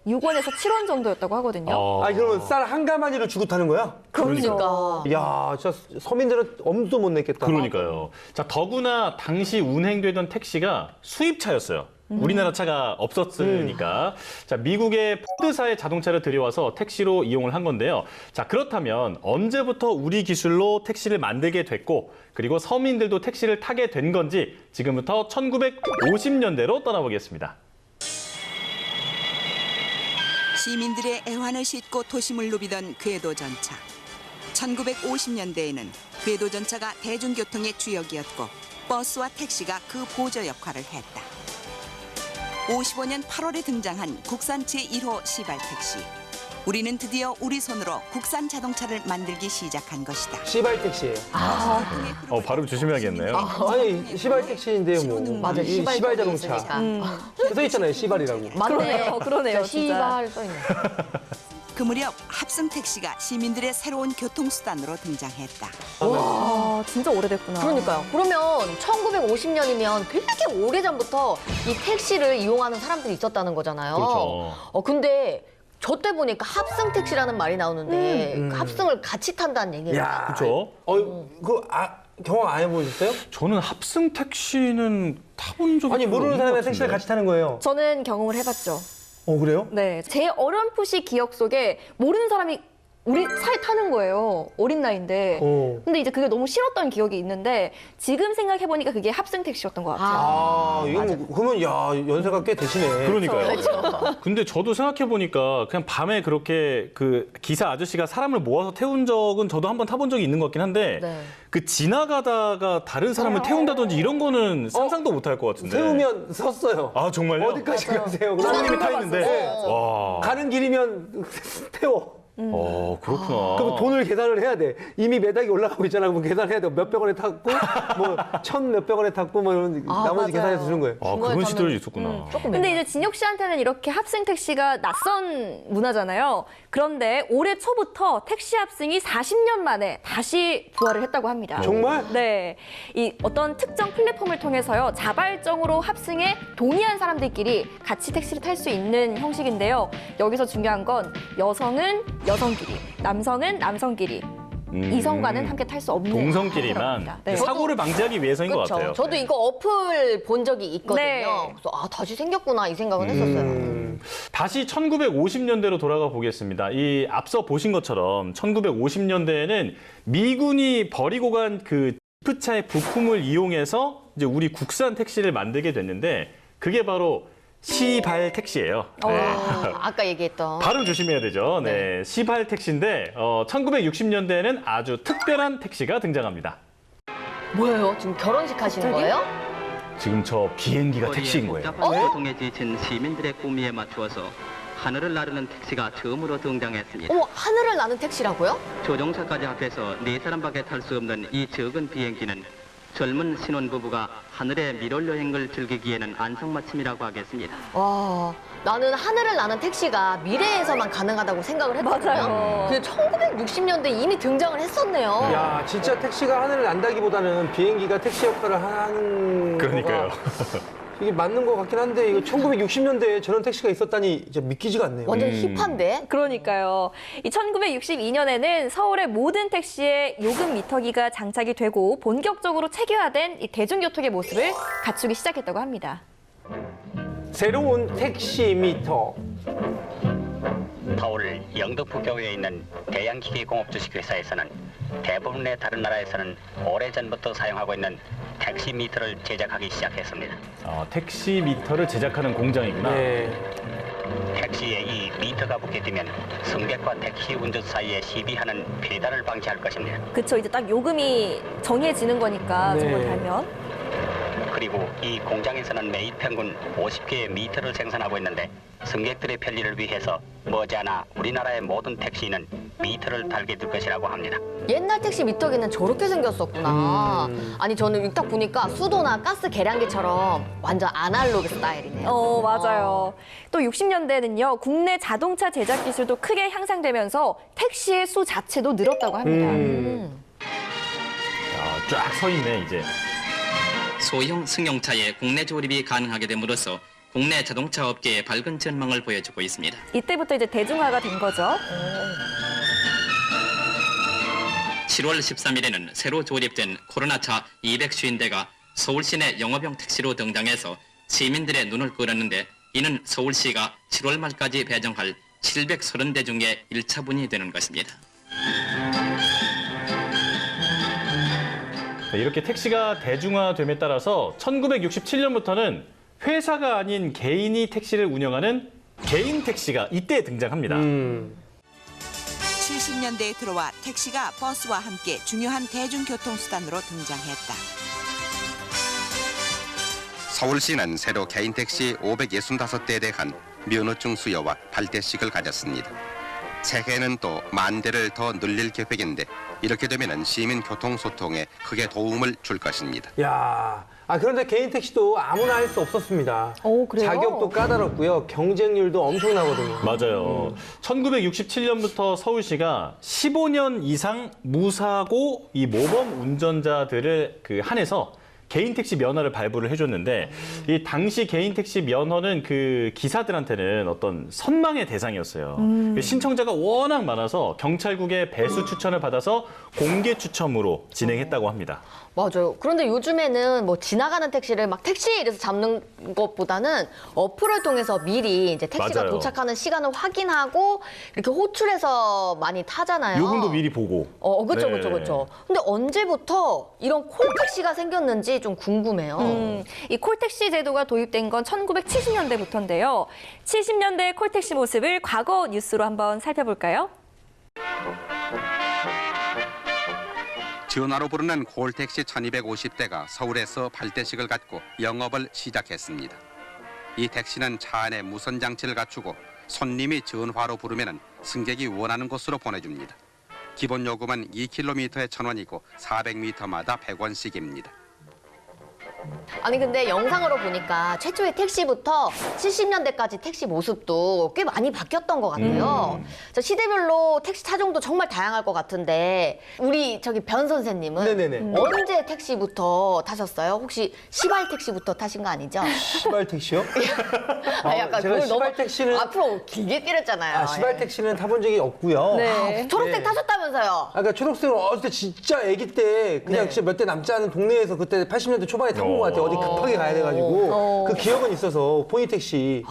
6원에서 7원 정도였다고 하거든요. 아, 그러면 쌀 한 가마니로 주고 타는 거야? 그러니까. 이야, 진짜 서민들은 엄두도 못 냈겠다. 그러니까요. 자, 더구나 당시 운행되던 택시가 수입차였어요. 우리나라 차가 없었으니까. 자, 미국의 포드사의 자동차를 들여와서 택시로 이용을 한 건데요. 자, 그렇다면 언제부터 우리 기술로 택시를 만들게 됐고, 그리고 서민들도 택시를 타게 된 건지 지금부터 1950년대로 떠나보겠습니다. 시민들의 애환을 싣고 도심을 누비던 궤도전차. 1950년대에는 궤도전차가 대중교통의 주역이었고 버스와 택시가 그 보조 역할을 했다. 55년 8월에 등장한 국산 제1호 시발택시. 우리는 드디어 우리 손으로 국산 자동차를 만들기 시작한 것이다. 시발택시예요. 발음 조심해야겠네요. 아니, 시발택시인데요, 뭐. 맞아, 이 시발 시발 자동차. 써 있잖아요, 시발이라고. 맞네. 그러네요, 진짜. 시발 써있네. 그 무렵 합승 택시가 시민들의 새로운 교통수단으로 등장했다. 와, 진짜 오래됐구나. 그러니까요. 그러면 1950년이면 되게 오래전부터 이 택시를 이용하는 사람들이 있었다는 거잖아요. 그렇죠. 근데 저 때 보니까 합승 택시라는 말이 나오는데 그 합승을 같이 탄다는 얘기예요. 야, 그렇죠. 경험 안 해보셨어요? 저는 합승 택시는 타본 적이 아니, 별로 모르는 없는 사람이랑 것 택시를 같은데. 같이 타는 거예요. 저는 경험을 해봤죠. 그래요? 네, 제 어렴풋이 기억 속에 모르는 사람이 우리 차에 타는 거예요. 어린 나이인데. 근데 이제 그게 너무 싫었던 기억이 있는데 지금 생각해보니까 그게 합승 택시였던 것 같아요. 아, 이거 뭐, 그러면 야, 연세가 꽤 되시네. 그러니까요. 근데 저도 생각해보니까 그냥 밤에 그렇게 그 기사 아저씨가 사람을 모아서 태운 적은 저도 한번 타본 적이 있는 것 같긴 한데 네. 그 지나가다가 다른 사람을 태운다든지 이런 거는 상상도 못 할 것 같은데. 태우면 섰어요. 아, 정말요? 어디까지 가세요? 부모님이 타 있는데. 와. 가는 길이면 태워. 그렇구나. 그럼 돈을 계산을 해야 돼. 이미 매닥이 올라가고 있잖아. 그럼 계산해야 돼. 몇백 원에 탔고, 뭐, 몇백 원에 탔고, 뭐 이런 나머지 맞아요. 계산해서 주는 거예요. 아, 그런 시절이 있었구나. 근데 이제 진혁 씨한테는 이렇게 합승 택시가 낯선 문화잖아요. 그런데 올해 초부터 택시 합승이 40년 만에 다시 부활을 했다고 합니다. 정말? 네. 이 어떤 특정 플랫폼을 통해서요. 자발적으로 합승에 동의한 사람들끼리 같이 택시를 탈 수 있는 형식인데요. 여기서 중요한 건 여성은 여성끼리, 남성은 남성끼리, 이성과는 함께 탈 수 없는 동성끼리만 상태랍니다. 네. 사고를 방지하기 위해서인 것 그렇죠. 같아요. 저도 이거 어플 본 적이 있거든요. 네. 그래서 아 다시 생겼구나 이 생각은 했었어요. 다시 1950년대로 돌아가 보겠습니다. 이 앞서 보신 것처럼 1950년대에는 미군이 버리고 간 그 지프차의 부품을 이용해서 이제 우리 국산 택시를 만들게 됐는데 그게 바로 시발 택시예요. 네. 아까 얘기했던. 발음 조심해야 되죠. 네, 시발 택시인데 1960년대에는 아주 특별한 택시가 등장합니다. 뭐예요? 지금 결혼식 하시는 거예요? 지금 저 비행기가 택시인 거예요. 복잡한 교통에 지친 시민들의 꿈위에 맞추어서 하늘을 나르는 택시가 처음으로 등장했습니다. 어머 하늘을 나는 택시라고요? 조종사까지 합해서 4사람밖에 탈 수 없는 이 적은 비행기는 젊은 신혼부부가 하늘의 미롤 여행을 즐기기에는 안성맞춤이라고 하겠습니다. 와 나는 하늘을 나는 택시가 미래에서만 가능하다고 생각을 했거든요. 맞아요. 근데 1960년대 이미 등장을 했었네요. 야, 진짜 택시가 하늘을 난다기보다는 비행기가 택시 역할을 하는 그러니까요. 거가 이게 맞는 것 같긴 한데 이거 1960년대에 저런 택시가 있었다니 진짜 믿기지가 않네요. 완전 힙한데? 그러니까요. 이 1962년에는 서울의 모든 택시에 요금 미터기가 장착이 되고 본격적으로 체계화된 이 대중교통의 모습을 갖추기 시작했다고 합니다. 새로운 택시 미터. 서울 영등포교에 있는 대양기기공업주식회사에서는 대부분의 다른 나라에서는 오래전부터 사용하고 있는 택시 미터를 제작하기 시작했습니다. 택시 미터를 제작하는 공장이구나. 네. 택시에 이 미터가 붙게 되면 승객과 택시 운전 사이에 시비하는 배달을 방지할 것입니다. 그쵸, 이제 딱 요금이 정해지는 거니까 네. 저걸 달면. 그리고 이 공장에서는 매일 평균 50개의 미터를 생산하고 있는데 승객들의 편리를 위해서 머지않아 우리나라의 모든 택시는 미터를 달게 될 것이라고 합니다. 옛날 택시 미터기는 저렇게 생겼었구나. 아니 저는 딱 보니까 수도나 가스 계량기처럼 완전 아날로그 스타일이네요. 맞아요. 또 60년대에는요, 국내 자동차 제작 기술도 크게 향상되면서 택시의 수 자체도 늘었다고 합니다. 쫙 서 있네 이제. 소형 승용차의 국내 조립이 가능하게 됨으로써 국내 자동차 업계의 밝은 전망을 보여주고 있습니다. 이때부터 이제 대중화가 된 거죠. 7월 13일에는 새로 조립된 코로나차 250대가 서울 시내 영업용 택시로 등장해서 시민들의 눈을 끌었는데 이는 서울시가 7월 말까지 배정할 730대 중에 1차분이 되는 것입니다. 이렇게 택시가 대중화됨에 따라서 1967년부터는 회사가 아닌 개인이 택시를 운영하는 개인 택시가 이때 등장합니다. 70년대에 들어와 택시가 버스와 함께 중요한 대중교통수단으로 등장했다. 서울시는 새로 개인 택시 565대에 대한 면허증 수여와 발대식을 가졌습니다. 세계는 또 10,000대를 더 늘릴 계획인데 이렇게 되면 시민 교통 소통에 크게 도움을 줄 것입니다. 야, 그런데 개인 택시도 아무나 할 수 없었습니다. 그래요? 자격도 까다롭고요. 경쟁률도 엄청나거든요. 맞아요. 1967년부터 서울시가 15년 이상 무사고 이 모범 운전자들을 한해서 개인 택시 면허를 발부를 해줬는데 이 당시 개인 택시 면허는 그 기사들한테는 어떤 선망의 대상이었어요. 신청자가 워낙 많아서 경찰국의 배수 추천을 받아서 공개 추첨으로 진행했다고 합니다. 맞아요. 그런데 요즘에는 뭐 지나가는 택시를 막 택시 이래서 잡는 것보다는 어플을 통해서 미리 이제 택시가 맞아요. 도착하는 시간을 확인하고 이렇게 호출해서 많이 타잖아요. 요금도 미리 보고. 그렇죠, 네. 그렇죠, 그렇죠. 근데 언제부터 이런 콜택시가 생겼는지 좀 궁금해요. 이 콜택시 제도가 도입된 건 1970년대부터인데요. 70년대 콜택시 모습을 과거 뉴스로 한번 살펴볼까요? 전화로 부르는 콜택시 1250대가 서울에서 8대씩을 갖고 영업을 시작했습니다. 이 택시는 차 안에 무선 장치를 갖추고 손님이 전화로 부르면 승객이 원하는 곳으로 보내줍니다. 기본 요금은 2km에 1,000원이고 400m마다 100원씩입니다. 아니 근데 영상으로 보니까 최초의 택시부터 70년대까지 택시 모습도 꽤 많이 바뀌었던 것 같아요. 자, 시대별로 택시 차종도 정말 다양할 것 같은데 우리 저기 변 선생님은 네네네. 언제 택시부터 타셨어요? 혹시 시발 택시부터 타신 거 아니죠? 시발 택시요? 약간 제가 그걸 시발 택시를 앞으로 길게 때렸잖아요. 시발 택시는 타본 적이 없고요. 네. 초록색 네. 타셨다면서요? 그러니까 초록색은 어릴 때 진짜 아기 때 그냥 네. 진짜 몇 대 남지 않은 동네에서 그때 80년대 초반에 타본 것 같아요. 어디 급하게 가야 돼가지고 그 기억은 있어서 포니 택시.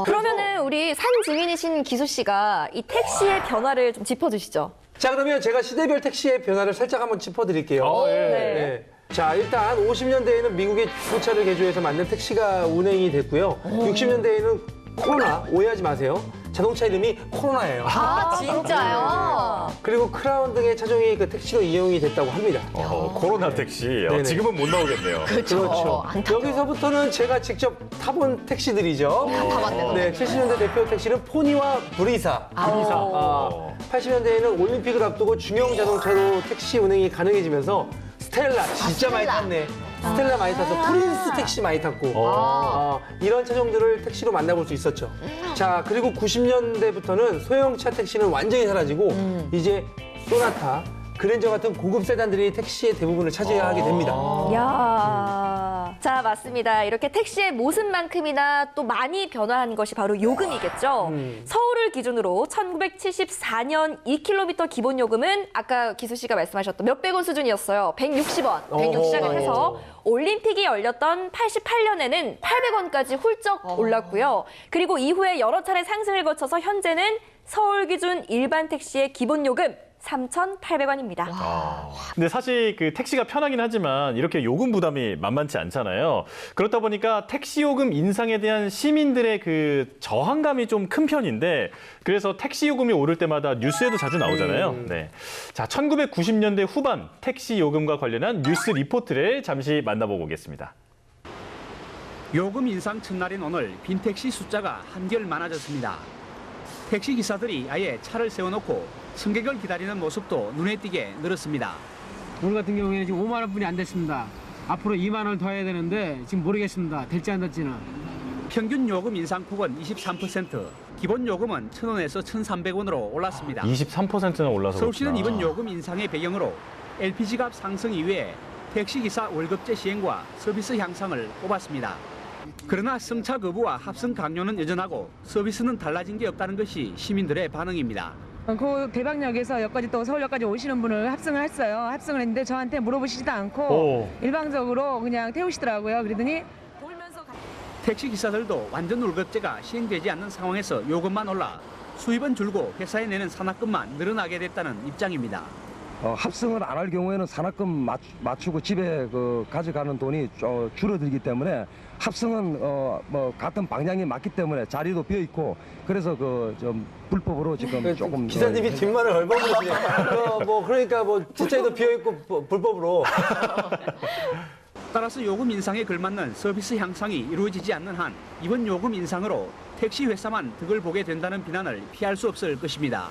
그러면은 우리 산 증인이신 기수 씨가 이 택시의 변화를 좀 짚어주시죠. 자 그러면 제가 시대별 택시의 변화를 살짝 한번 짚어드릴게요. 예. 네. 자 일단 50년대에는 미국의 기차를 개조해서 만든 택시가 운행이 됐고요. 60년대에는 코로나 오해하지 마세요. 자동차 이름이 코로나예요. 아 진짜요? 그리고 크라운 등의 차종이 그 택시로 이용이 됐다고 합니다. 코로나 택시. 네네. 지금은 못 나오겠네요. 그렇죠. 안 타죠. 여기서부터는 제가 직접 타본 택시들이죠. 타봤네요. 네, 70년대 대표 택시는 포니와 브리사. 80년대에는 올림픽을 앞두고 중형 자동차로 택시 운행이 가능해지면서 스텔라 진짜 많이 스텔라. 탔네. 스텔라 많이 타서 프린스 택시 많이 탔고 이런 차종들을 택시로 만나볼 수 있었죠. 자 그리고 90년대부터는 소형차 택시는 완전히 사라지고 이제 소나타, 그랜저 같은 고급 세단들이 택시의 대부분을 차지하게 됩니다. 이야. 자, 맞습니다. 이렇게 택시의 모습만큼이나 또 많이 변화한 것이 바로 요금이겠죠. 서울을 기준으로 1974년 2km 기본 요금은 아까 기수 씨가 말씀하셨던 몇백 원 수준이었어요. 160원. 160 시작을 해서 올림픽이 열렸던 88년에는 800원까지 훌쩍 올랐고요. 그리고 이후에 여러 차례 상승을 거쳐서 현재는 서울 기준 일반 택시의 기본 요금 3,800원입니다. 근데 사실 그 택시가 편하긴 하지만 이렇게 요금 부담이 만만치 않잖아요. 그렇다 보니까 택시 요금 인상에 대한 시민들의 그 저항감이 좀 큰 편인데 그래서 택시 요금이 오를 때마다 뉴스에도 자주 나오잖아요. 네. 자, 1990년대 후반 택시 요금과 관련한 뉴스 리포트를 잠시 만나보고 오겠습니다. 요금 인상 첫날인 오늘 빈택시 숫자가 한결 많아졌습니다. 택시 기사들이 아예 차를 세워놓고 승객을 기다리는 모습도 눈에 띄게 늘었습니다. 오늘 같은 경우에는 지금 5만 원뿐이 안 됐습니다. 앞으로 2만 원을 더 해야 되는데 지금 모르겠습니다. 될지 안 될지는. 평균 요금 인상폭은 23%, 기본 요금은 1,000원에서 1,300원으로 올랐습니다. 23%나 올라서 서울시는 그렇구나. 이번 요금 인상의 배경으로 LPG 값 상승 이외에 택시기사 월급제 시행과 서비스 향상을 꼽았습니다. 그러나 승차 거부와 합승 강요는 여전하고 서비스는 달라진 게 없다는 것이 시민들의 반응입니다. 그 대방역에서 여기까지 또 서울역까지 오시는 분을 합승을 했어요. 합승을 했는데 저한테 물어보시지도 않고 일방적으로 그냥 태우시더라고요. 그러더니 택시 기사들도 완전 월급제가 시행되지 않는 상황에서 요금만 올라 수입은 줄고 회사에 내는 산학금만 늘어나게 됐다는 입장입니다. 합승을 안 할 경우에는 산학금 맞추고 집에 가져가는 돈이 줄어들기 때문에 합승은 뭐 같은 방향이 맞기 때문에 자리도 비어 있고 그래서 좀 불법으로 지금 조금 기사님이 뒷말을 얼버무리시네. 그러니까 뒷자리도 비어 있고 불법으로. 따라서 요금 인상에 걸맞는 서비스 향상이 이루어지지 않는 한 이번 요금 인상으로 택시 회사만 득을 보게 된다는 비난을 피할 수 없을 것입니다.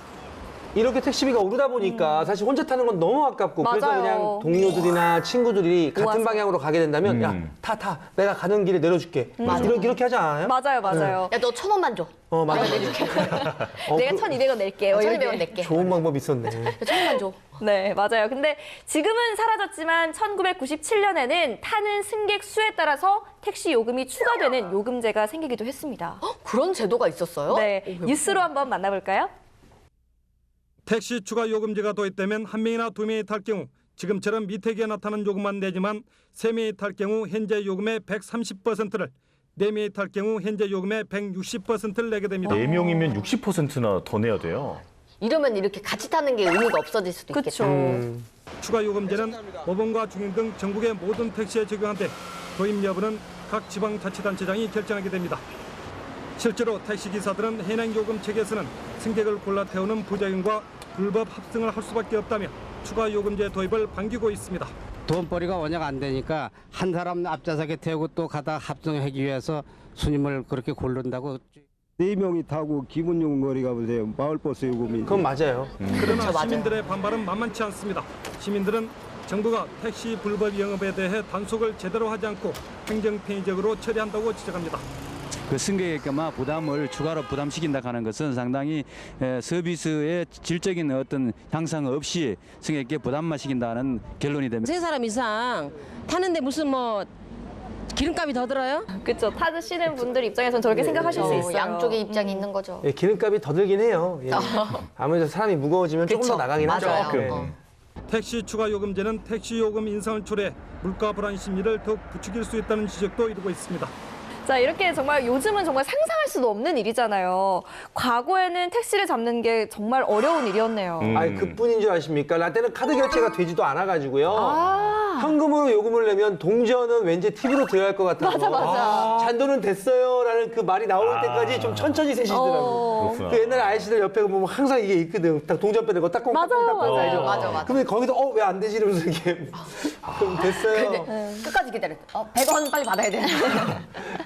이렇게 택시비가 오르다 보니까 사실 혼자 타는 건 너무 아깝고 그래서 맞아요. 그냥 동료들이나 친구들이 같은 방향으로 가게 된다면 야, 타. 내가 가는 길에 내려줄게. 이렇게 하지 않아요? 맞아요. 야, 너 1,000원만 줘. 맞아. 내가 1,200원 낼게. 1,200원 낼게. 좋은 방법이 있었네. 1,000원만 줘. 네, 맞아요. 근데 지금은 사라졌지만 1997년에는 타는 승객 수에 따라서 택시 요금이 추가되는 요금제가 생기기도 했습니다. 그런 제도가 있었어요? 네, 뉴스로 한번 만나볼까요? 택시 추가 요금제가 도입되면 한 명이나 두 명이 탈 경우 지금처럼 미택에 나타난 요금만 내지만 3명이 탈 경우 현재 요금의 130%를 4명이 탈 경우 현재 요금의 160%를 내게 됩니다. 4명이면 60%나 더 내야 돼요. 이러면 이렇게 같이 타는 게 의미가 없어질 수도 있겠다. 추가 요금제는 모범과 중형 등 전국의 모든 택시에 적용한데 도입 여부는 각 지방자치단체장이 결정하게 됩니다. 실제로 택시기사들은 현행 요금 체계에서는 승객을 골라 태우는 부작용과 불법 합승을 할 수밖에 없다며 추가 요금제 도입을 반기고 있습니다. 돈벌이가 워낙 안 되니까 한 사람 앞좌석에 태우고 또 가다 합성하기 위해서 손님을 그렇게 고른다고. 4명이 타고 기본 요금거리가 보세요. 마을버스 요금이. 그건 맞아요. 그러나 시민들의 반발은 만만치 않습니다. 시민들은 정부가 택시 불법 영업에 대해 단속을 제대로 하지 않고 행정편의적으로 처리한다고 지적합니다. 그 승객에게만 부담을 추가로 부담시킨다 하는 것은 상당히 서비스의 질적인 어떤 향상 없이 승객에게 부담만 시킨다는 결론이 됩니다. 3사람 이상 타는데 무슨 뭐 기름값이 더 들어요? 그렇죠. 타시는 분들 입장에서는 저렇게 생각하실 수 있어요. 양쪽의 입장이 있는 거죠. 예, 기름값이 더 들긴 해요. 예. 아무래도 사람이 무거워지면 조금 더 나가긴 하죠. 맞아요. 택시 추가 요금제는 택시 요금 인상을 초래해 물가 불안 심리를 더욱 부추길 수 있다는 지적도 이루고 있습니다. 자, 이렇게 정말 요즘은 정말 상상할 수도 없는 일이잖아요. 과거에는 택시를 잡는 게 정말 어려운 일이었네요. 아니 그뿐인 줄 아십니까? 나 때는 카드 결제가 되지도 않아가지고요. 현금으로 요금을 내면 동전은 왠지 TV로 들어갈 것 같아서 맞아. 잔돈은 됐어요라는 그 말이 나올 때까지 좀 천천히 세시더라고요. 그 옛날 아저씨들 옆에 보면 항상 이게 있거든. 딱 동전 빼는 거 딱콩 맞아요. 맞아. 그러면 거기서 왜 안 되지 이러면서 이렇게 그럼 됐어요. 근데 끝까지 기다려. 100원 빨리 받아야 돼.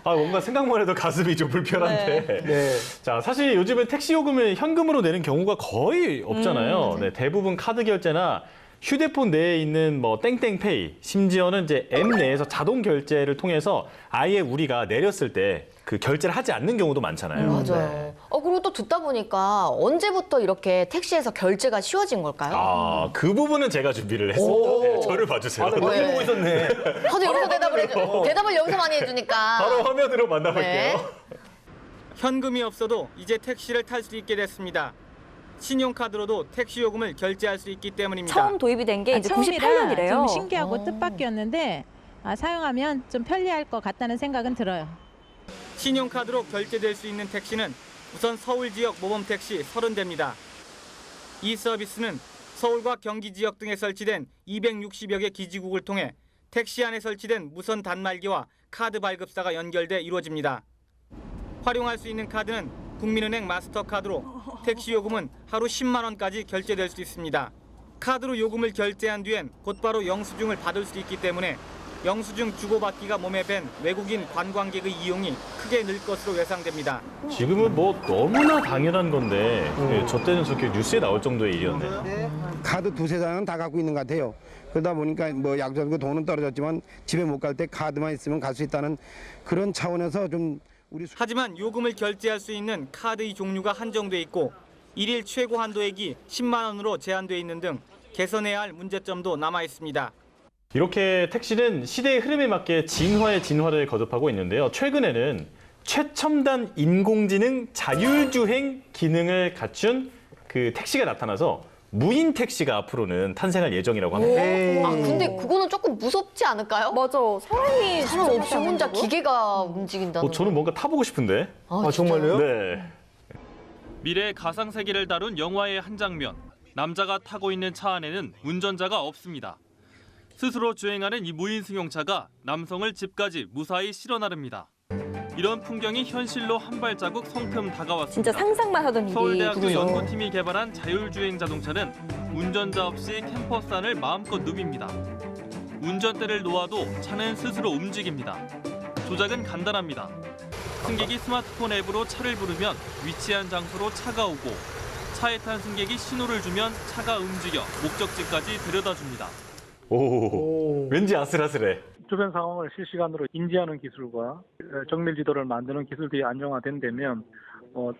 뭔가 생각만 해도 가슴이 좀 불편한데. 자, 사실 요즘은 택시 요금을 현금으로 내는 경우가 거의 없잖아요. 대부분 카드 결제나 휴대폰 내에 있는 뭐 땡땡페이, 심지어는 이제 앱 내에서 자동 결제를 통해서 아예 우리가 내렸을 때 그 결제를 하지 않는 경우도 많잖아요. 맞아요. 그리고 또 듣다 보니까 언제부터 이렇게 택시에서 결제가 쉬워진 걸까요? 그 부분은 제가 준비를 했습니다. 저를 봐주세요. 나 멀리 보고 있었네. 저도 여기서 대답을 여기서 많이 해주니까. 바로 화면으로 만나볼게요. 현금이 없어도 이제 택시를 탈 수 있게 됐습니다. 신용카드로도 택시 요금을 결제할 수 있기 때문입니다. 처음 도입이 된 게 이제 98년이래요. 좀 신기하고 뜻밖이었는데 사용하면 좀 편리할 것 같다는 생각은 들어요. 신용카드로 결제될 수 있는 택시는 우선 서울 지역 모범 택시 30대입니다. 이 서비스는 서울과 경기 지역 등에 설치된 260여 개 기지국을 통해 택시 안에 설치된 무선 단말기와 카드 발급사가 연결돼 이루어집니다. 활용할 수 있는 카드는 국민은행 마스터카드로 택시 요금은 하루 10만 원까지 결제될 수 있습니다. 카드로 요금을 결제한 뒤엔 곧바로 영수증을 받을 수 있기 때문에 영수증 주고받기가 몸에 밴 외국인 관광객의 이용이 크게 늘 것으로 예상됩니다. 지금은 뭐 너무나 당연한 건데 저 때는 저렇게 뉴스에 나올 정도의 일이었네요. 카드 두세 장은 다 갖고 있는 것 같아요. 그러다 보니까 뭐 약속하고 돈은 떨어졌지만 집에 못 갈 때 카드만 있으면 갈 수 있다는 그런 차원에서 좀 하지만 요금을 결제할 수 있는 카드의 종류가 한정돼 있고 일일 최고 한도액이 10만 원으로 제한돼 있는 등 개선해야 할 문제점도 남아 있습니다. 이렇게 택시는 시대의 흐름에 맞게 진화의 진화를 거듭하고 있는데요. 최근에는 최첨단 인공지능 자율주행 기능을 갖춘 그 택시가 나타나서 무인 택시가 앞으로는 탄생할 예정이라고 합니다. 근데 그거는 조금 무섭지 않을까요? 맞아. 사람 없이 혼자 기계가 움직인다는 저는 뭔가 타보고 싶은데. 정말요? 네. 미래의 가상세계를 다룬 영화의 한 장면. 남자가 타고 있는 차 안에는 운전자가 없습니다. 스스로 주행하는 이 무인 승용차가 남성을 집까지 무사히 실어 나릅니다. 이런 풍경이 현실로 한 발자국 성큼 다가왔습니다. 진짜 상상만 하던 일이. 서울대학교 연구팀이 개발한 자율주행 자동차는 운전자 없이 캠퍼스 안을 마음껏 누빕니다. 운전대를 놓아도 차는 스스로 움직입니다. 조작은 간단합니다. 승객이 스마트폰 앱으로 차를 부르면 위치한 장소로 차가 오고 차에 탄 승객이 신호를 주면 차가 움직여 목적지까지 데려다줍니다. 왠지 아슬아슬해. 주변 상황을 실시간으로 인지하는 기술과 정밀 지도를 만드는 기술들이 안정화된다면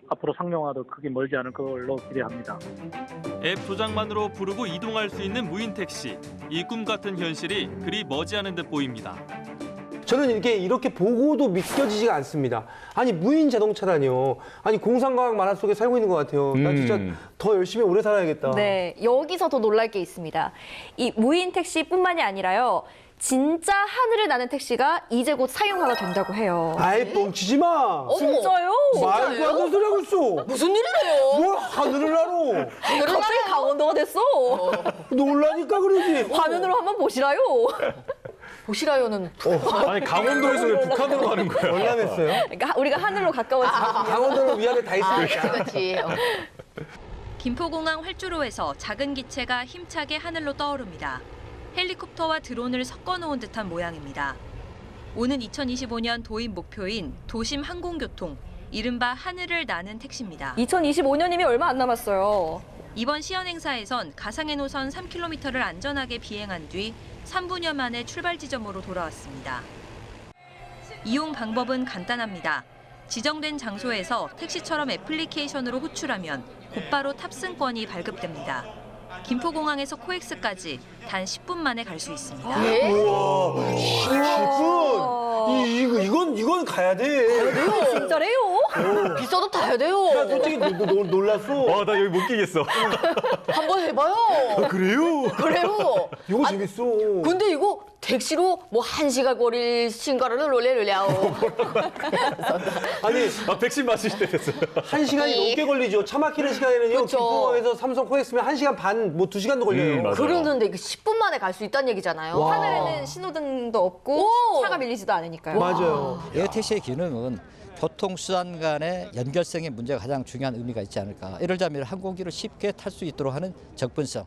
앞으로 상용화도 크게 멀지 않을 걸로 기대합니다. 앱 조작만으로 부르고 이동할 수 있는 무인 택시. 이 꿈 같은 현실이 그리 머지않은 듯 보입니다. 저는 이렇게 보고도 믿겨지지가 않습니다. 아니 무인 자동차라니요. 아니 공상과학 만화 속에 살고 있는 것 같아요. 나 진짜 더 열심히 오래 살아야겠다. 네, 여기서 더 놀랄 게 있습니다. 이 무인 택시뿐만이 아니라요. 진짜 하늘을 나는 택시가 이제 곧 사용화가 된다고 해요. 아이 뻥치지 마. 진짜요? 말도 안 되는 소리 하고 있어. 무슨 일이래요? 뭘 하늘을 나로? 갑자기 강원도가 됐어. 놀라니까 그러지. 화면으로 한번 보시라요. 보시라요는. 아니 강원도에서 왜 북한으로 가는 거야? 열람했어요? 그러니까 우리가 하늘로 가까워지면 강원도는 위아래 다 있으니까. 그렇지. 김포공항 활주로에서 작은 기체가 힘차게 하늘로 떠오릅니다. 헬리콥터와 드론을 섞어놓은 듯한 모양입니다. 오는 2025년 도입 목표인 도심 항공교통, 이른바 하늘을 나는 택시입니다. 2025년이면 얼마 안 남았어요. 이번 시연 행사에선 가상의 노선 3km를 안전하게 비행한 뒤 3분여 만에 출발 지점으로 돌아왔습니다. 이용 방법은 간단합니다. 지정된 장소에서 택시처럼 애플리케이션으로 호출하면 곧바로 탑승권이 발급됩니다. 김포공항에서 코엑스까지 단 10분 만에 갈 수 있습니다. 우와, 10분? 이건 가야 돼. 진짜래요? 비싸도 타야 돼요. 나 솔직히 놀랐어. 나 여기 못 끼겠어. 한번 해봐요. 그래요? 그래요. 이거 재밌어. 근데 이거 택시로 뭐 1시간 거리를 신가를 놀래려고. 아니, 백신 맞으실 때 됐어요. 1시간이 넘게 걸리죠. 차 막히는 시간에는요. 그쵸. 김포공항에서 삼성 코엑스면 1시간 반, 뭐 2시간도 걸려요. 맞아요. 그러는데 이게 10분 만에 갈 수 있다는 얘기잖아요. 와. 하늘에는 신호등도 없고 차가 밀리지도 않으니까요. 맞아요. 에어택시의 기능은 교통수단 간의 연결성의 문제가 가장 중요한 의미가 있지 않을까. 이를 자면 항공기를 쉽게 탈 수 있도록 하는 접근성.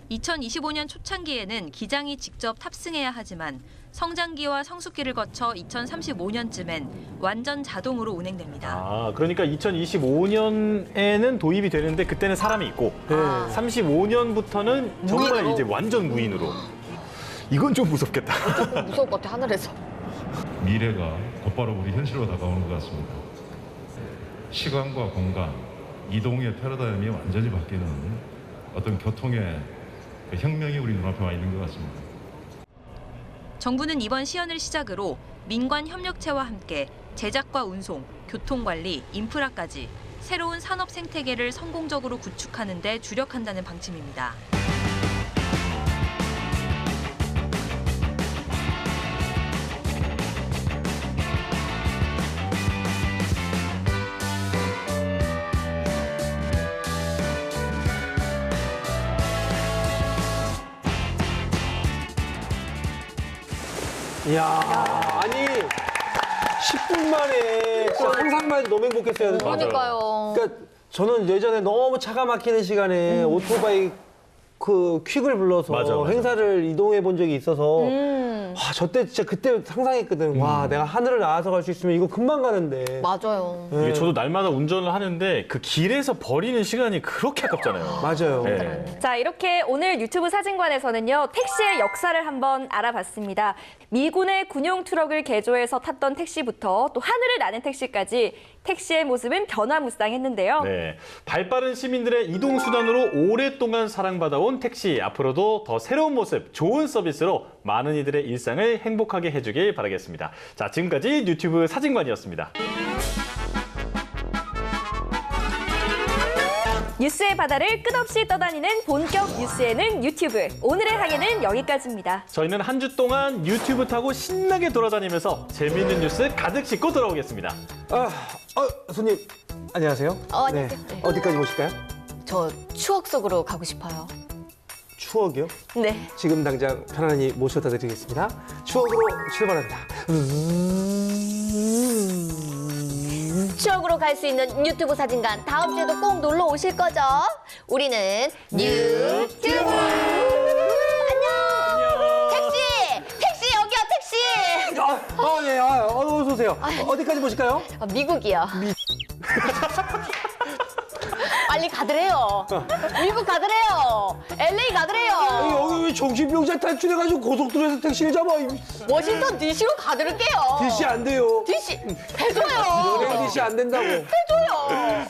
2025년 초창기에는 기장이 직접 탑승해야 하지만 성장기와 성숙기를 거쳐 2035년쯤엔 완전 자동으로 운행됩니다. 아, 그러니까 2025년에는 도입이 되는데 그때는 사람이 있고 35년부터는 정말 무인으로? 이제 완전 무인으로. 이건 좀 무섭겠다. 조금 무서울 것 같아, 하늘에서. 미래가 곧바로 우리 현실로 다가오는 것 같습니다. 시간과 공간, 이동의 패러다임이 완전히 바뀌는 어떤 교통의 혁명이 우리 눈앞에 와 있는 것 같습니다. 정부는 이번 시연을 시작으로 민관 협력체와 함께 제작과 운송, 교통관리, 인프라까지 새로운 산업 생태계를 성공적으로 구축하는 데 주력한다는 방침입니다. 이야, 아니 10분 만에 진짜 상상만 해도 너무 행복했어요. 그러니까요. 그러니까 저는 예전에 너무 차가 막히는 시간에 오토바이 그 퀵을 불러서 맞아. 행사를 이동해 본 적이 있어서 와, 저 때 진짜 그때 상상했거든. 와, 내가 하늘을 날아서 갈 수 있으면 이거 금방 가는데. 맞아요. 이게 저도 날마다 운전을 하는데 그 길에서 버리는 시간이 그렇게 아깝잖아요. 맞아요. 네. 자, 이렇게 오늘 유튜브 사진관에서는요, 택시의 역사를 한번 알아봤습니다. 미군의 군용 트럭을 개조해서 탔던 택시부터 또 하늘을 나는 택시까지 택시의 모습은 변화무쌍했는데요. 네, 발빠른 시민들의 이동 수단으로 오랫동안 사랑받아온 택시. 앞으로도 더 새로운 모습, 좋은 서비스로 많은 이들의 일상을 행복하게 해주길 바라겠습니다. 자, 지금까지 유튜브 사진관이었습니다. 뉴스의 바다를 끝없이 떠다니는 본격 뉴스에는 유튜브. 오늘의 항해는 여기까지입니다. 저희는 한 주 동안 유튜브 타고 신나게 돌아다니면서 재미있는 뉴스 가득 싣고 돌아오겠습니다. 손님, 안녕하세요. 안녕하세요. 네. 어디까지 보실까요? 저 추억 속으로 가고 싶어요. 추억이요? 네. 지금 당장 편안히 모셔다 드리겠습니다. 추억으로 출발합니다. 추억으로 갈 수 있는 유튜브 사진관 다음 주에도 꼭 놀러 오실 거죠? 우리는 유튜브. 안녕. 택시 여기요 택시. 예, 어서 오세요. 어디까지 보실까요? 미국이요. 빨리 가더래요. 미국 가더래요. LA 가더래요. 여기 왜 정신병자 탈출해가지고 고속도로에서 택시를 잡아? 워싱턴 DC로 가드릴게요. DC 안 돼요. DC 해줘요. 연예인 DC 안 된다고. 해줘요.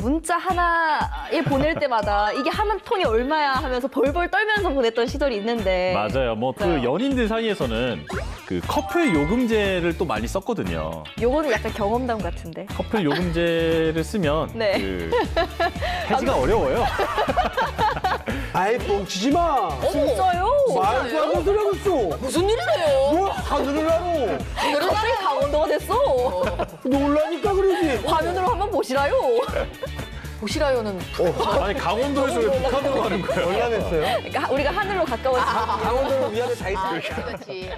문자 하나에 보낼 때마다 이게 한 통이 얼마야 하면서 벌벌 떨면서 보냈던 시절이 있는데. 맞아요. 뭐 그 연인들 사이에서는 그 커플 요금제를 또 많이 썼거든요. 요거는 약간 경험담 같은데. 커플 요금제를 쓰면 네. 그 해지가 어려워요. 아이 뻥치지 마. 진짜요? 말도 안 되는 소리 하고 있어. 무슨 일이래요? 뭐 하늘을 나로. 갑자기 강원도가 됐어. 놀라니까 그러지. 화면으로 한번 보시라요. 보시라요는. 아니 강원도에서 왜 북한으로 가는 거예요? 얼마냈어요? 그러니까 우리가 하늘로 가까워지고. 강원도는 위아래 다 있어. 그렇지.